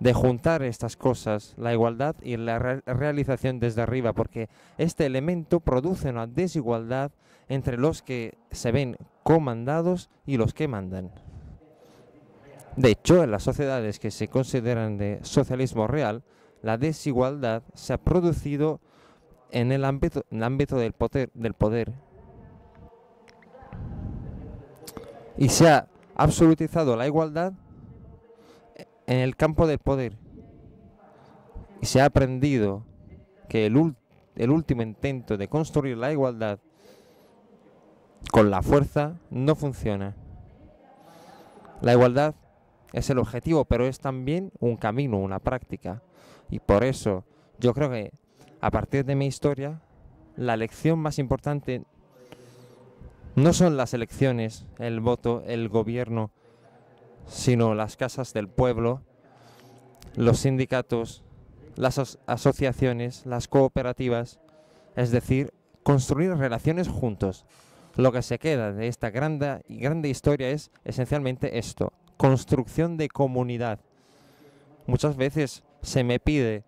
de juntar estas cosas, la igualdad y la realización desde arriba, porque este elemento produce una desigualdad entre los que se ven comandados y los que mandan. De hecho, en las sociedades que se consideran de socialismo real, la desigualdad se ha producido en el ámbito del poder. Y se ha absolutizado la igualdad en el campo del poder. Y se ha aprendido que el último intento de construir la igualdad con la fuerza no funciona. La igualdad es el objetivo, pero es también un camino, una práctica. Y por eso yo creo que a partir de mi historia, la lección más importante no son las elecciones, el voto, el gobierno, sino las casas del pueblo, los sindicatos, las asociaciones, las cooperativas, es decir, construir relaciones juntos. Lo que se queda de esta grande historia es esencialmente esto, construcción de comunidad. Muchas veces se me pide,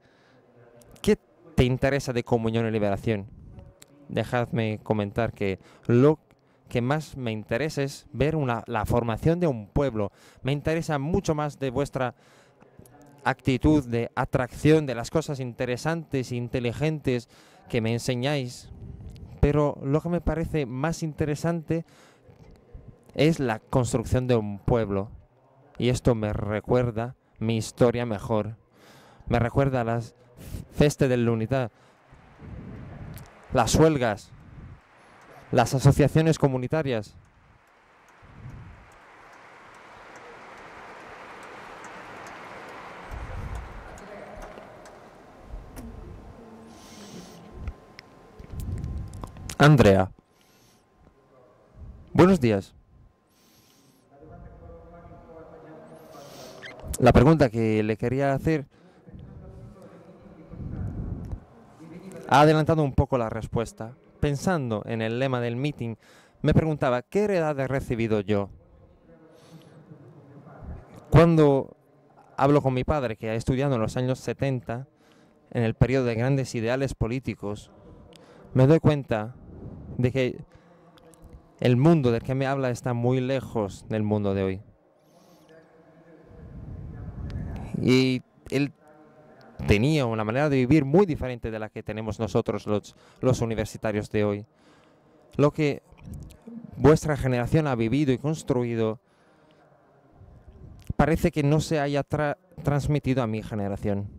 ¿qué te interesa de Comunión y Liberación? Dejadme comentar que lo que más me interesa es ver la formación de un pueblo. Me interesa mucho más de vuestra actitud de atracción de las cosas interesantes e inteligentes que me enseñáis. Pero lo que me parece más interesante es la construcción de un pueblo. Y esto me recuerda mi historia mejor. Me recuerda las festes de la unidad, las huelgas, las asociaciones comunitarias. Andrea. Buenos días. La pregunta que le quería hacer ha adelantado un poco la respuesta. Pensando en el lema del meeting, me preguntaba qué heredad he recibido yo. Cuando hablo con mi padre, que ha estudiado en los años 70, en el periodo de grandes ideales políticos, me doy cuenta de que el mundo del que me habla está muy lejos del mundo de hoy. Y él tenía una manera de vivir muy diferente de la que tenemos nosotros los universitarios de hoy. Lo que vuestra generación ha vivido y construido parece que no se haya transmitido a mi generación.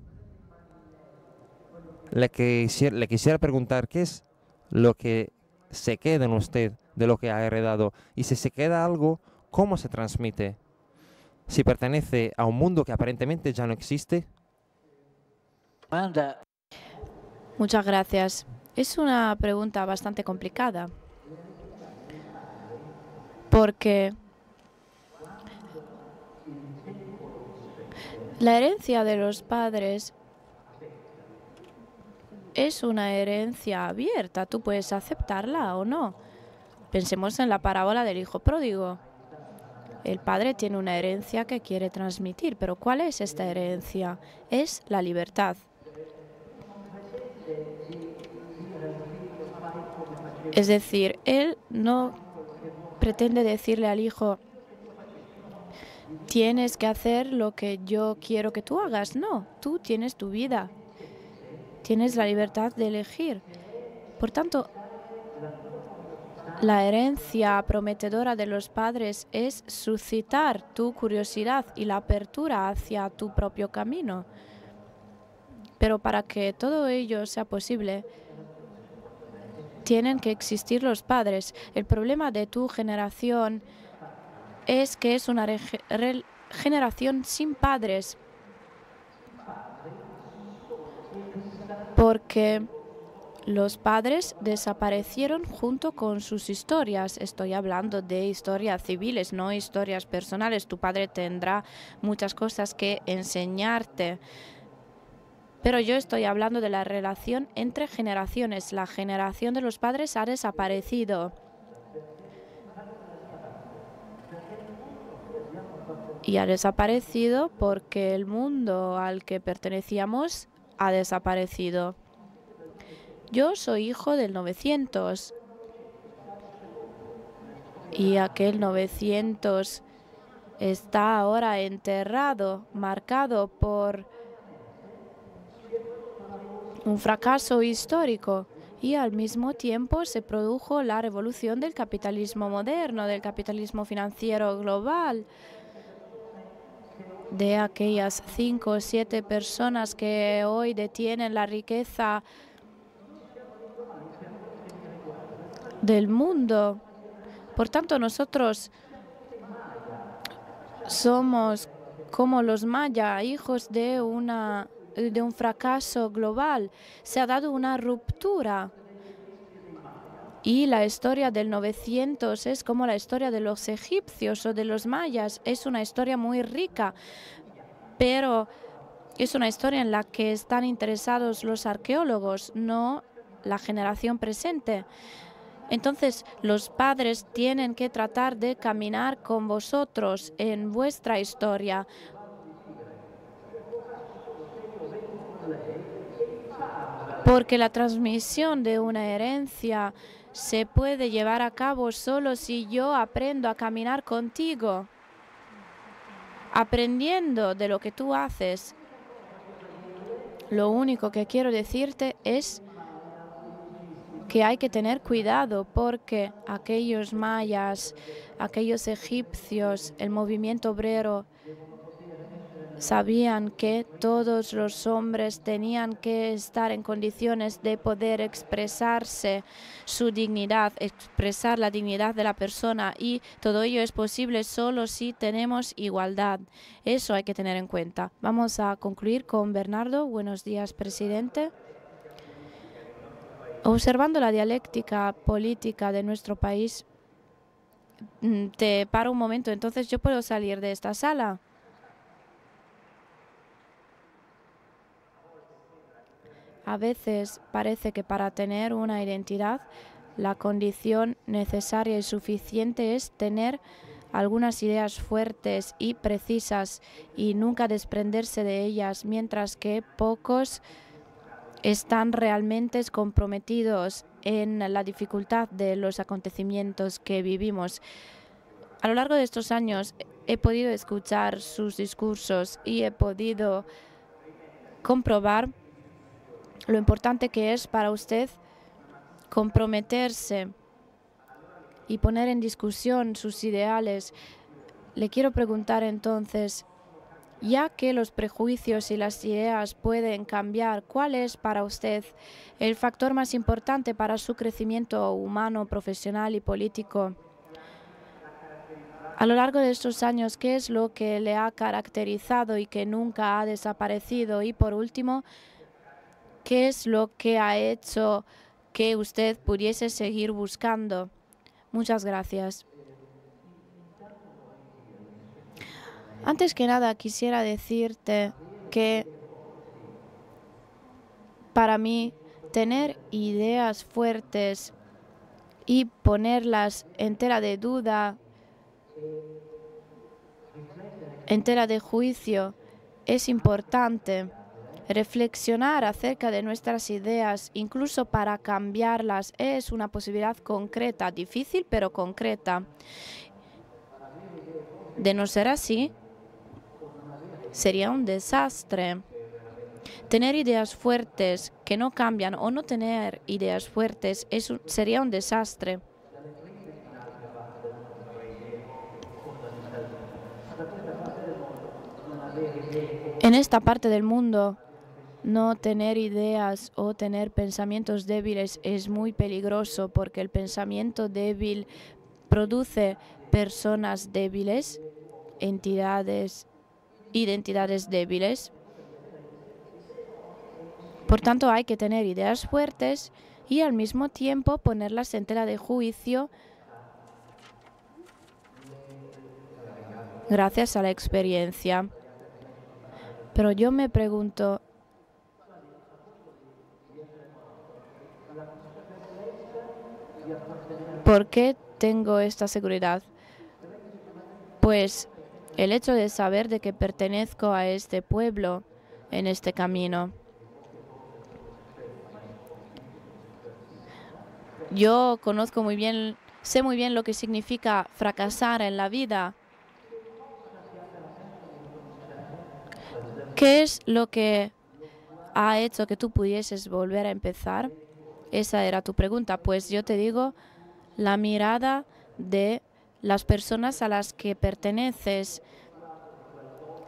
Le quisiera preguntar qué es lo que se queda en usted de lo que ha heredado, y si se queda algo, ¿cómo se transmite? Si pertenece a un mundo que aparentemente ya no existe. Muchas gracias. Es una pregunta bastante complicada, porque la herencia de los padres es una herencia abierta. Tú puedes aceptarla o no. Pensemos en la parábola del hijo pródigo. El padre tiene una herencia que quiere transmitir, pero ¿cuál es esta herencia? Es la libertad. Es decir, él no pretende decirle al hijo, tienes que hacer lo que yo quiero que tú hagas. No, tú tienes tu vida. Tienes la libertad de elegir. Por tanto, la herencia prometedora de los padres es suscitar tu curiosidad y la apertura hacia tu propio camino. Pero para que todo ello sea posible, tienen que existir los padres. El problema de tu generación es que es una generación sin padres. Porque los padres desaparecieron junto con sus historias. Estoy hablando de historias civiles, no historias personales. Tu padre tendrá muchas cosas que enseñarte. Pero yo estoy hablando de la relación entre generaciones. La generación de los padres ha desaparecido. Y ha desaparecido porque el mundo al que pertenecíamos ha desaparecido. Yo soy hijo del 900 y aquel 900 está ahora enterrado, marcado por un fracaso histórico, y al mismo tiempo se produjo la revolución del capitalismo moderno, del capitalismo financiero global, de aquellas 5 o 7 personas que hoy detienen la riqueza del mundo. Por tanto, nosotros somos como los mayas, hijos de un fracaso global. Se ha dado una ruptura. Y la historia del 900 es como la historia de los egipcios o de los mayas. Es una historia muy rica, pero es una historia en la que están interesados los arqueólogos, no la generación presente. Entonces, los padres tienen que tratar de caminar con vosotros en vuestra historia. Porque la transmisión de una herencia se puede llevar a cabo solo si yo aprendo a caminar contigo, aprendiendo de lo que tú haces. Lo único que quiero decirte es que hay que tener cuidado porque aquellos mayas, aquellos egipcios, el movimiento obrero, sabían que todos los hombres tenían que estar en condiciones de poder expresarse su dignidad, expresar la dignidad de la persona, y todo ello es posible solo si tenemos igualdad. Eso hay que tener en cuenta. Vamos a concluir con Bernardo. Buenos días, presidente. Observando la dialéctica política de nuestro país, te paro un momento, entonces yo puedo salir de esta sala. A veces parece que para tener una identidad, la condición necesaria y suficiente es tener algunas ideas fuertes y precisas y nunca desprenderse de ellas, mientras que pocos están realmente comprometidos en la dificultad de los acontecimientos que vivimos. A lo largo de estos años he podido escuchar sus discursos y he podido comprobar lo importante que es para usted comprometerse y poner en discusión sus ideales. Le quiero preguntar entonces, ya que los prejuicios y las ideas pueden cambiar, ¿cuál es para usted el factor más importante para su crecimiento humano, profesional y político? A lo largo de estos años, ¿qué es lo que le ha caracterizado y que nunca ha desaparecido? Y por último, ¿qué es lo que ha hecho que usted pudiese seguir buscando? Muchas gracias. Antes que nada, quisiera decirte que para mí tener ideas fuertes y ponerlas en tela de duda, en tela de juicio, es importante. Reflexionar acerca de nuestras ideas, incluso para cambiarlas, es una posibilidad concreta, difícil pero concreta. De no ser así, sería un desastre. Tener ideas fuertes que no cambian o no tener ideas fuertes sería un desastre. En esta parte del mundo, no tener ideas o tener pensamientos débiles es muy peligroso porque el pensamiento débil produce personas débiles, identidades débiles. Por tanto, hay que tener ideas fuertes y al mismo tiempo ponerlas en tela de juicio gracias a la experiencia. Pero yo me pregunto, ¿por qué tengo esta seguridad? Pues el hecho de saber de que pertenezco a este pueblo en este camino. Yo conozco muy bien, sé muy bien lo que significa fracasar en la vida. ¿Qué es lo que ha hecho que tú pudieses volver a empezar? Esa era tu pregunta. Pues yo te digo, la mirada de las personas a las que perteneces,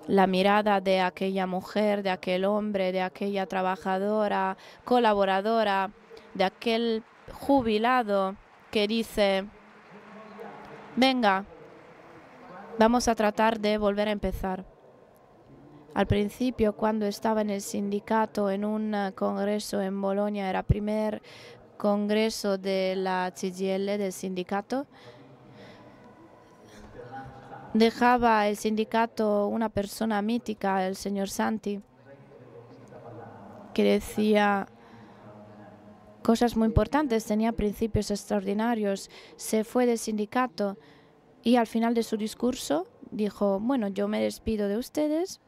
la mirada de aquella mujer, de aquel hombre, de aquella trabajadora, colaboradora, de aquel jubilado que dice, venga, vamos a tratar de volver a empezar. Al principio, cuando estaba en el sindicato, en un congreso en Bolonia, era el primer congreso de la CGIL, del sindicato, dejaba el sindicato una persona mítica, el señor Santi, que decía cosas muy importantes, tenía principios extraordinarios, se fue del sindicato y al final de su discurso dijo, bueno, yo me despido de ustedes,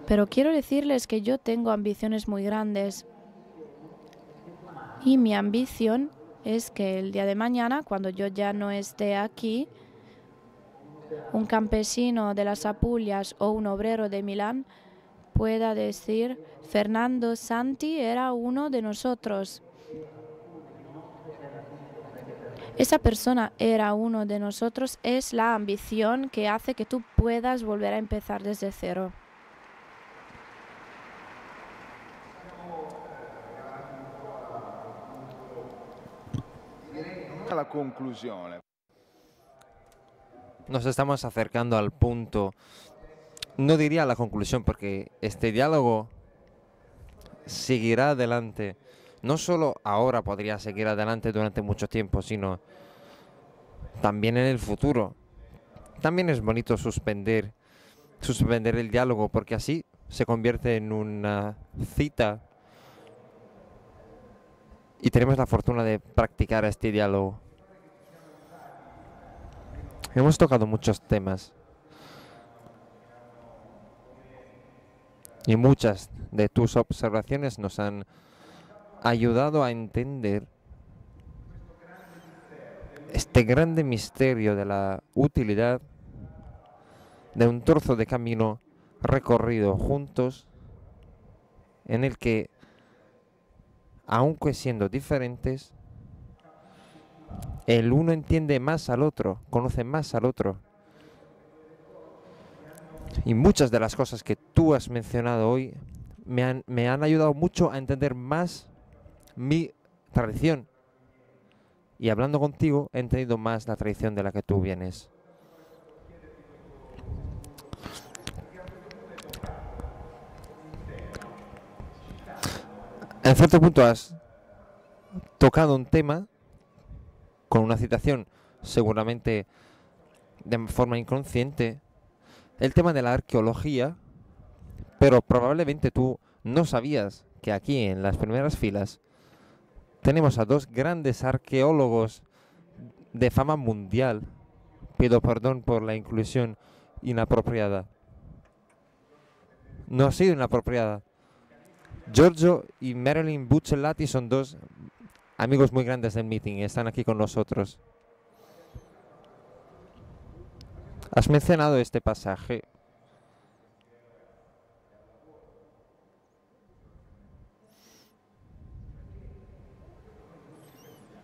pero quiero decirles que yo tengo ambiciones muy grandes y mi ambición es que el día de mañana, cuando yo ya no esté aquí, un campesino de las Apulias o un obrero de Milán pueda decir, Fernando Santi era uno de nosotros. Esa persona era uno de nosotros, es la ambición que hace que tú puedas volver a empezar desde cero. La conclusión. Nos estamos acercando al punto, no diría la conclusión, porque este diálogo seguirá adelante. No solo ahora podría seguir adelante durante mucho tiempo, sino también en el futuro. También es bonito suspender el diálogo, porque así se convierte en una cita y tenemos la fortuna de practicar este diálogo. Hemos tocado muchos temas y muchas de tus observaciones nos han ayudado a entender este grande misterio de la utilidad de un trozo de camino recorrido juntos, en el que, aunque siendo diferentes, el uno entiende más al otro, conoce más al otro. Y muchas de las cosas que tú has mencionado hoy me han ayudado mucho a entender más mi tradición. Y hablando contigo he entendido más la tradición de la que tú vienes. En cierto punto has tocado un tema con una citación seguramente de forma inconsciente, el tema de la arqueología, pero probablemente tú no sabías que aquí en las primeras filas tenemos a dos grandes arqueólogos de fama mundial. Pido perdón por la inclusión inapropiada. No ha sido inapropiada. Giorgio y Marilyn Buccellati son dos amigos muy grandes del meeting, están aquí con nosotros. Has mencionado este pasaje.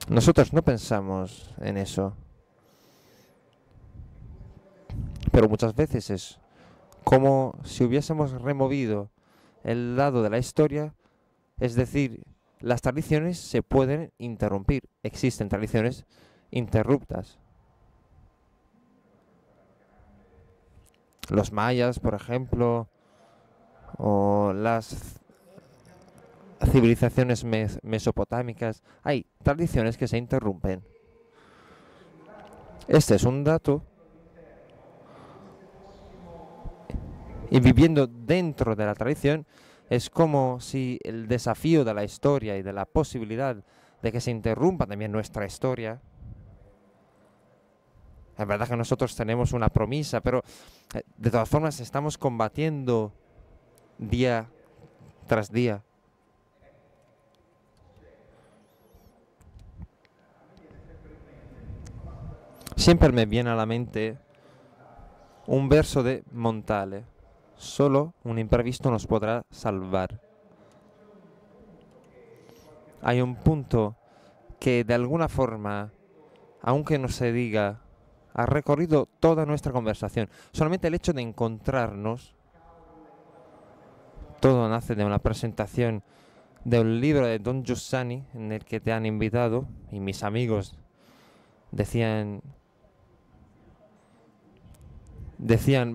Nosotros no pensamos en eso, pero muchas veces es como si hubiésemos removido el lado de la historia, es decir, las tradiciones se pueden interrumpir, existen tradiciones interruptas. Los mayas, por ejemplo, o las civilizaciones mesopotámicas, hay tradiciones que se interrumpen. Este es un dato. Y viviendo dentro de la tradición, es como si el desafío de la historia y de la posibilidad de que se interrumpa también nuestra historia. Es verdad que nosotros tenemos una promesa, pero de todas formas estamos combatiendo día tras día. Siempre me viene a la mente un verso de Montale. Solo un imprevisto nos podrá salvar. Hay un punto que de alguna forma, aunque no se diga, ha recorrido toda nuestra conversación. Solamente el hecho de encontrarnos, todo nace de una presentación de un libro de Don Giussani en el que te han invitado y mis amigos decían,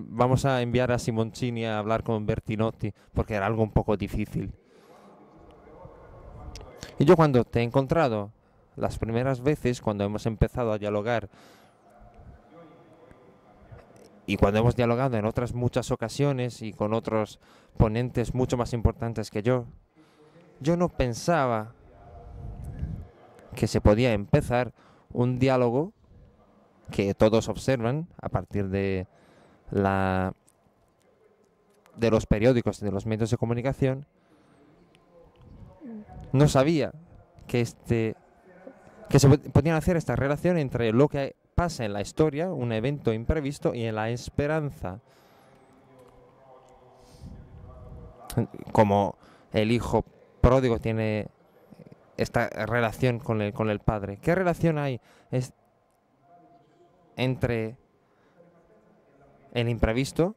vamos a enviar a Simoncini a hablar con Bertinotti, porque era algo un poco difícil. Y yo cuando te he encontrado, las primeras veces, cuando hemos empezado a dialogar, y cuando hemos dialogado en otras muchas ocasiones y con otros ponentes mucho más importantes que yo no pensaba que se podía empezar un diálogo que todos observan a partir de los periódicos y de los medios de comunicación. No sabía que se podían hacer esta relación entre lo que pasa en la historia, un evento imprevisto, y en la esperanza. como el hijo pródigo tiene esta relación con el padre. ¿Qué relación hay entre el imprevisto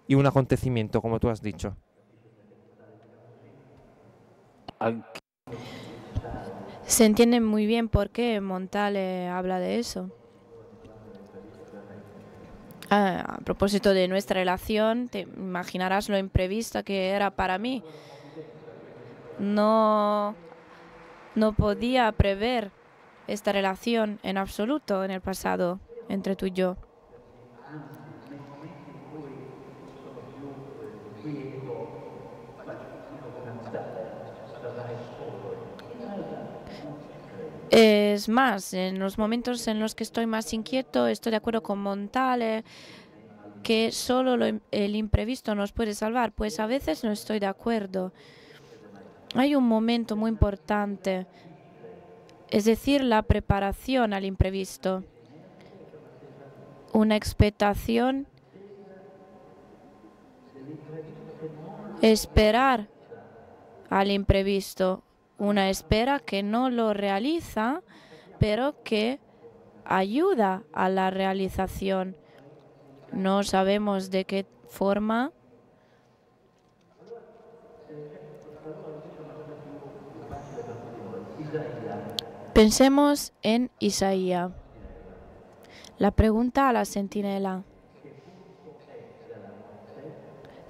y un acontecimiento, como tú has dicho? Se entiende muy bien por qué Montale habla de eso. A propósito de nuestra relación, te imaginarás lo imprevista que era para mí. No podía prever esta relación en absoluto en el pasado entre tú y yo. Es más, en los momentos en los que estoy más inquieto, estoy de acuerdo con Montale, que solo el imprevisto nos puede salvar. Pues a veces no estoy de acuerdo. Hay un momento muy importante, es decir, la preparación al imprevisto. Una expectación, esperar al imprevisto. Una espera que no lo realiza, pero que ayuda a la realización. No sabemos de qué forma. Pensemos en Isaías. La pregunta a la centinela.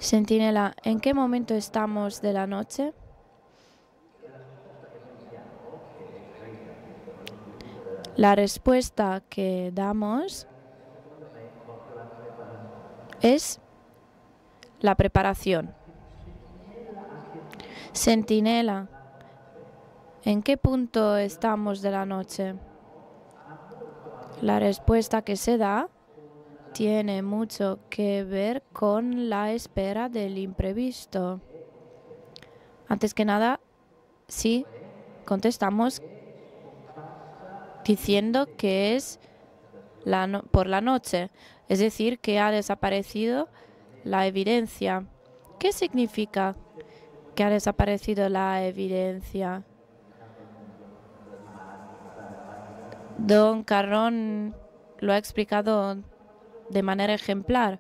Centinela, ¿en qué momento estamos de la noche? La respuesta que damos es la preparación. Centinela, ¿en qué punto estamos de la noche? La respuesta que se da tiene mucho que ver con la espera del imprevisto. Antes que nada, sí, contestamos diciendo que es por la noche, es decir, que ha desaparecido la evidencia. ¿Qué significa que ha desaparecido la evidencia? Don Carrón lo ha explicado de manera ejemplar.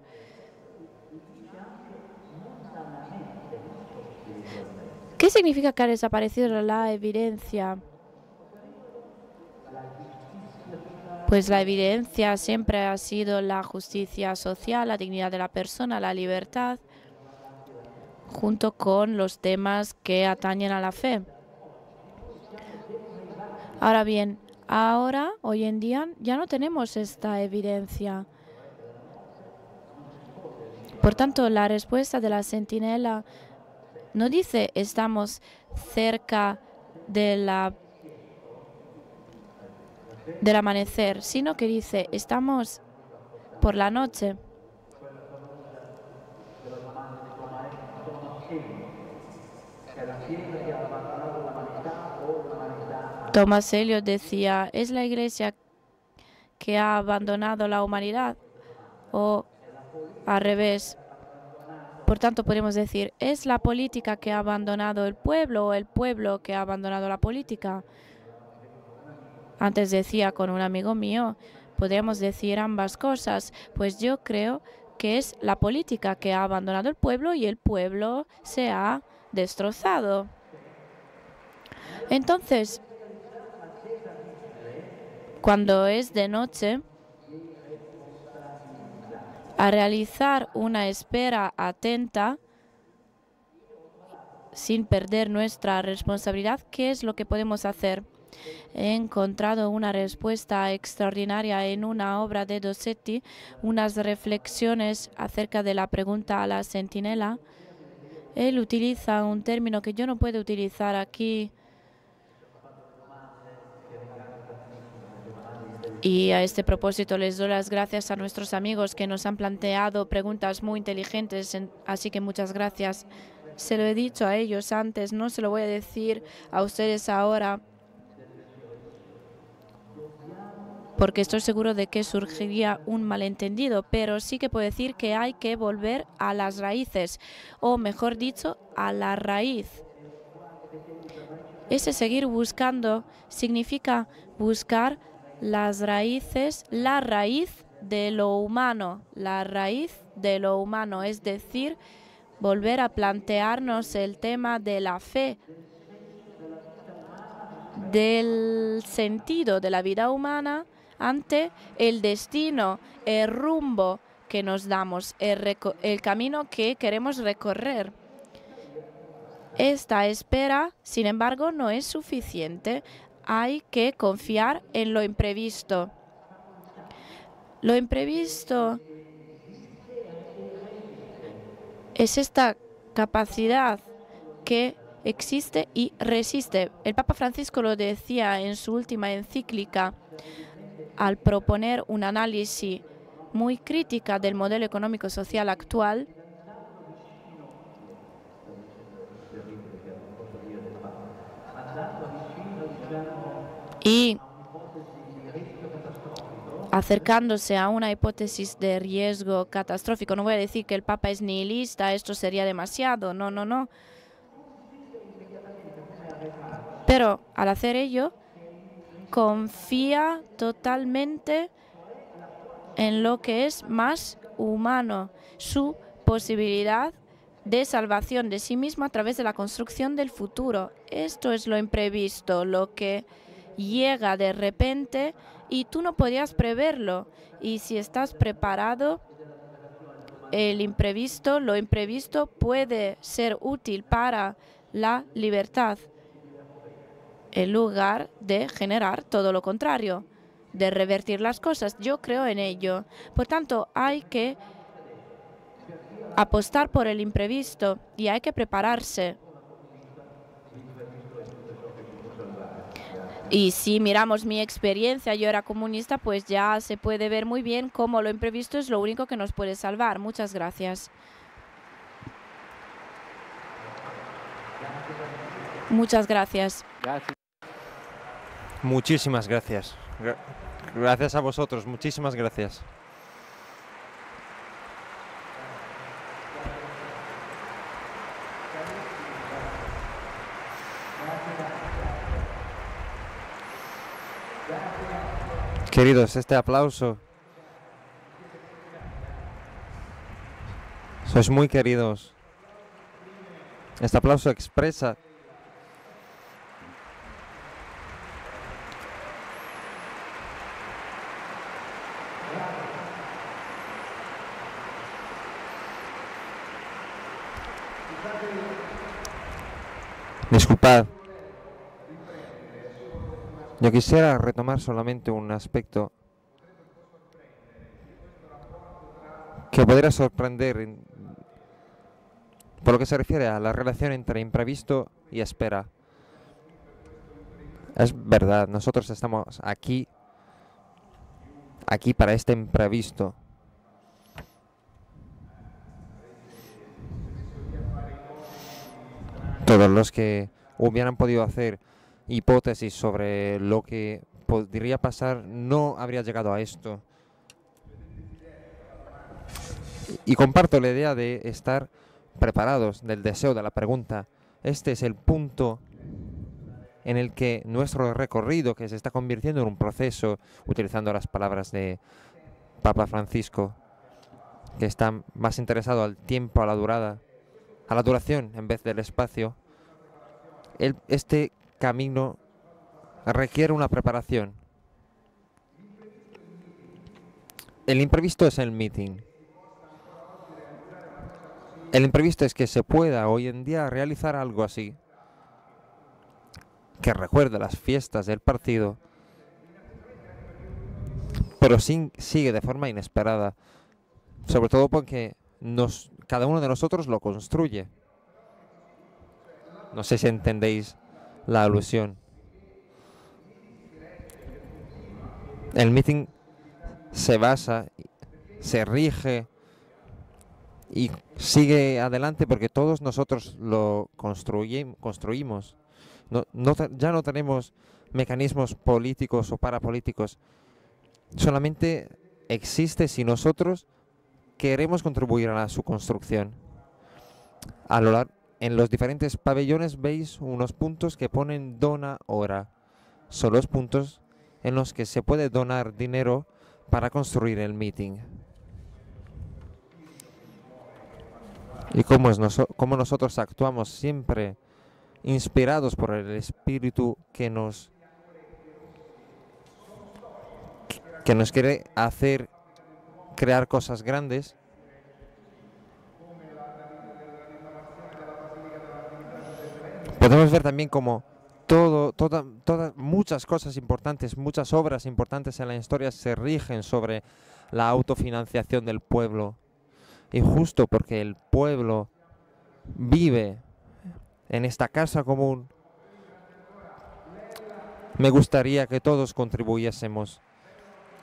¿Qué significa que ha desaparecido la evidencia? Pues la evidencia siempre ha sido la justicia social, la dignidad de la persona, la libertad, junto con los temas que atañen a la fe. Ahora bien, hoy en día, ya no tenemos esta evidencia. Por tanto, la respuesta de la centinela no dice estamos cerca del amanecer, sino que dice estamos por la noche. Thomas Eliot decía, ¿es la Iglesia que ha abandonado la humanidad? O al revés. Por tanto, podemos decir, ¿es la política que ha abandonado el pueblo o el pueblo que ha abandonado la política? Antes decía con un amigo mío, podríamos decir ambas cosas, pues yo creo que es la política que ha abandonado el pueblo y el pueblo se ha destrozado. Entonces, cuando es de noche, a realizar una espera atenta, sin perder nuestra responsabilidad, ¿qué es lo que podemos hacer? He encontrado una respuesta extraordinaria en una obra de Dossetti, unas reflexiones acerca de la pregunta a la centinela. Él utiliza un término que yo no puedo utilizar aquí. Y a este propósito les doy las gracias a nuestros amigos que nos han planteado preguntas muy inteligentes, así que muchas gracias. Se lo he dicho a ellos antes, no se lo voy a decir a ustedes ahora. porque estoy seguro de que surgiría un malentendido, pero sí que puedo decir que hay que volver a las raíces, o mejor dicho, a la raíz. Ese seguir buscando significa buscar las raíces, la raíz de lo humano, la raíz de lo humano, es decir, volver a plantearnos el tema de la fe, del sentido de la vida humana ante el destino, el rumbo que nos damos, el camino que queremos recorrer. Esta espera, sin embargo, no es suficiente. Hay que confiar en lo imprevisto. Lo imprevisto es esta capacidad que existe y resiste. El Papa Francisco lo decía en su última encíclica al proponer un análisis muy crítica del modelo económico-social actual. Y acercándose a una hipótesis de riesgo catastrófico. No voy a decir que el Papa es nihilista, esto sería demasiado, no, no, no. Pero al hacer ello, confía totalmente en lo que es más humano, su posibilidad de salvación de sí mismo a través de la construcción del futuro. Esto es lo imprevisto, lo que llega de repente y tú no podías preverlo. Y si estás preparado, lo imprevisto puede ser útil para la libertad, en lugar de generar todo lo contrario, de revertir las cosas. Yo creo en ello. Por tanto, hay que apostar por el imprevisto y hay que prepararse. Y si miramos mi experiencia, yo era comunista, pues ya se puede ver muy bien cómo lo imprevisto es lo único que nos puede salvar. Muchas gracias. Muchas gracias. Muchísimas gracias. Gracias a vosotros, muchísimas gracias. Queridos, este aplauso. Sois muy queridos. Este aplauso expresa disculpad. Yo quisiera retomar solamente un aspecto que podría sorprender por lo que se refiere a la relación entre imprevisto y espera. Es verdad, nosotros estamos aquí para este imprevisto. Todos los que hubieran podido hacer hipótesis sobre lo que podría pasar no habría llegado a esto. Y comparto la idea de estar preparados, del deseo de la pregunta. Este es el punto en el que nuestro recorrido, que se está convirtiendo en un proceso, utilizando las palabras de Papa Francisco, que está más interesado al tiempo, a la duración en vez del espacio. Este camino requiere una preparación. El imprevisto es el meeting. El imprevisto es que se pueda hoy en día realizar algo así, que recuerde las fiestas del partido, pero sigue de forma inesperada, sobre todo porque cada uno de nosotros lo construye. No sé si entendéis la alusión. El meeting se basa, se rige y sigue adelante porque todos nosotros lo construimos. Ya no tenemos mecanismos políticos o parapolíticos solamente existe si nosotros queremos contribuir a su construcción. En los diferentes pabellones veis unos puntos que ponen dona ora. Son los puntos en los que se puede donar dinero para construir el meeting. Y como nosotros actuamos siempre inspirados por el espíritu que nos quiere hacer crear cosas grandes, podemos ver también como muchas cosas importantes, muchas obras importantes en la historia se rigen sobre la autofinanciación del pueblo. Y justo porque el pueblo vive en esta casa común, me gustaría que todos contribuyésemos.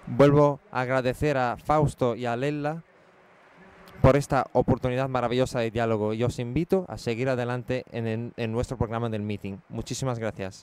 Vuelvo a agradecer a Fausto y a Lella por esta oportunidad maravillosa de diálogo y os invito a seguir adelante en nuestro programa del meeting. Muchísimas gracias.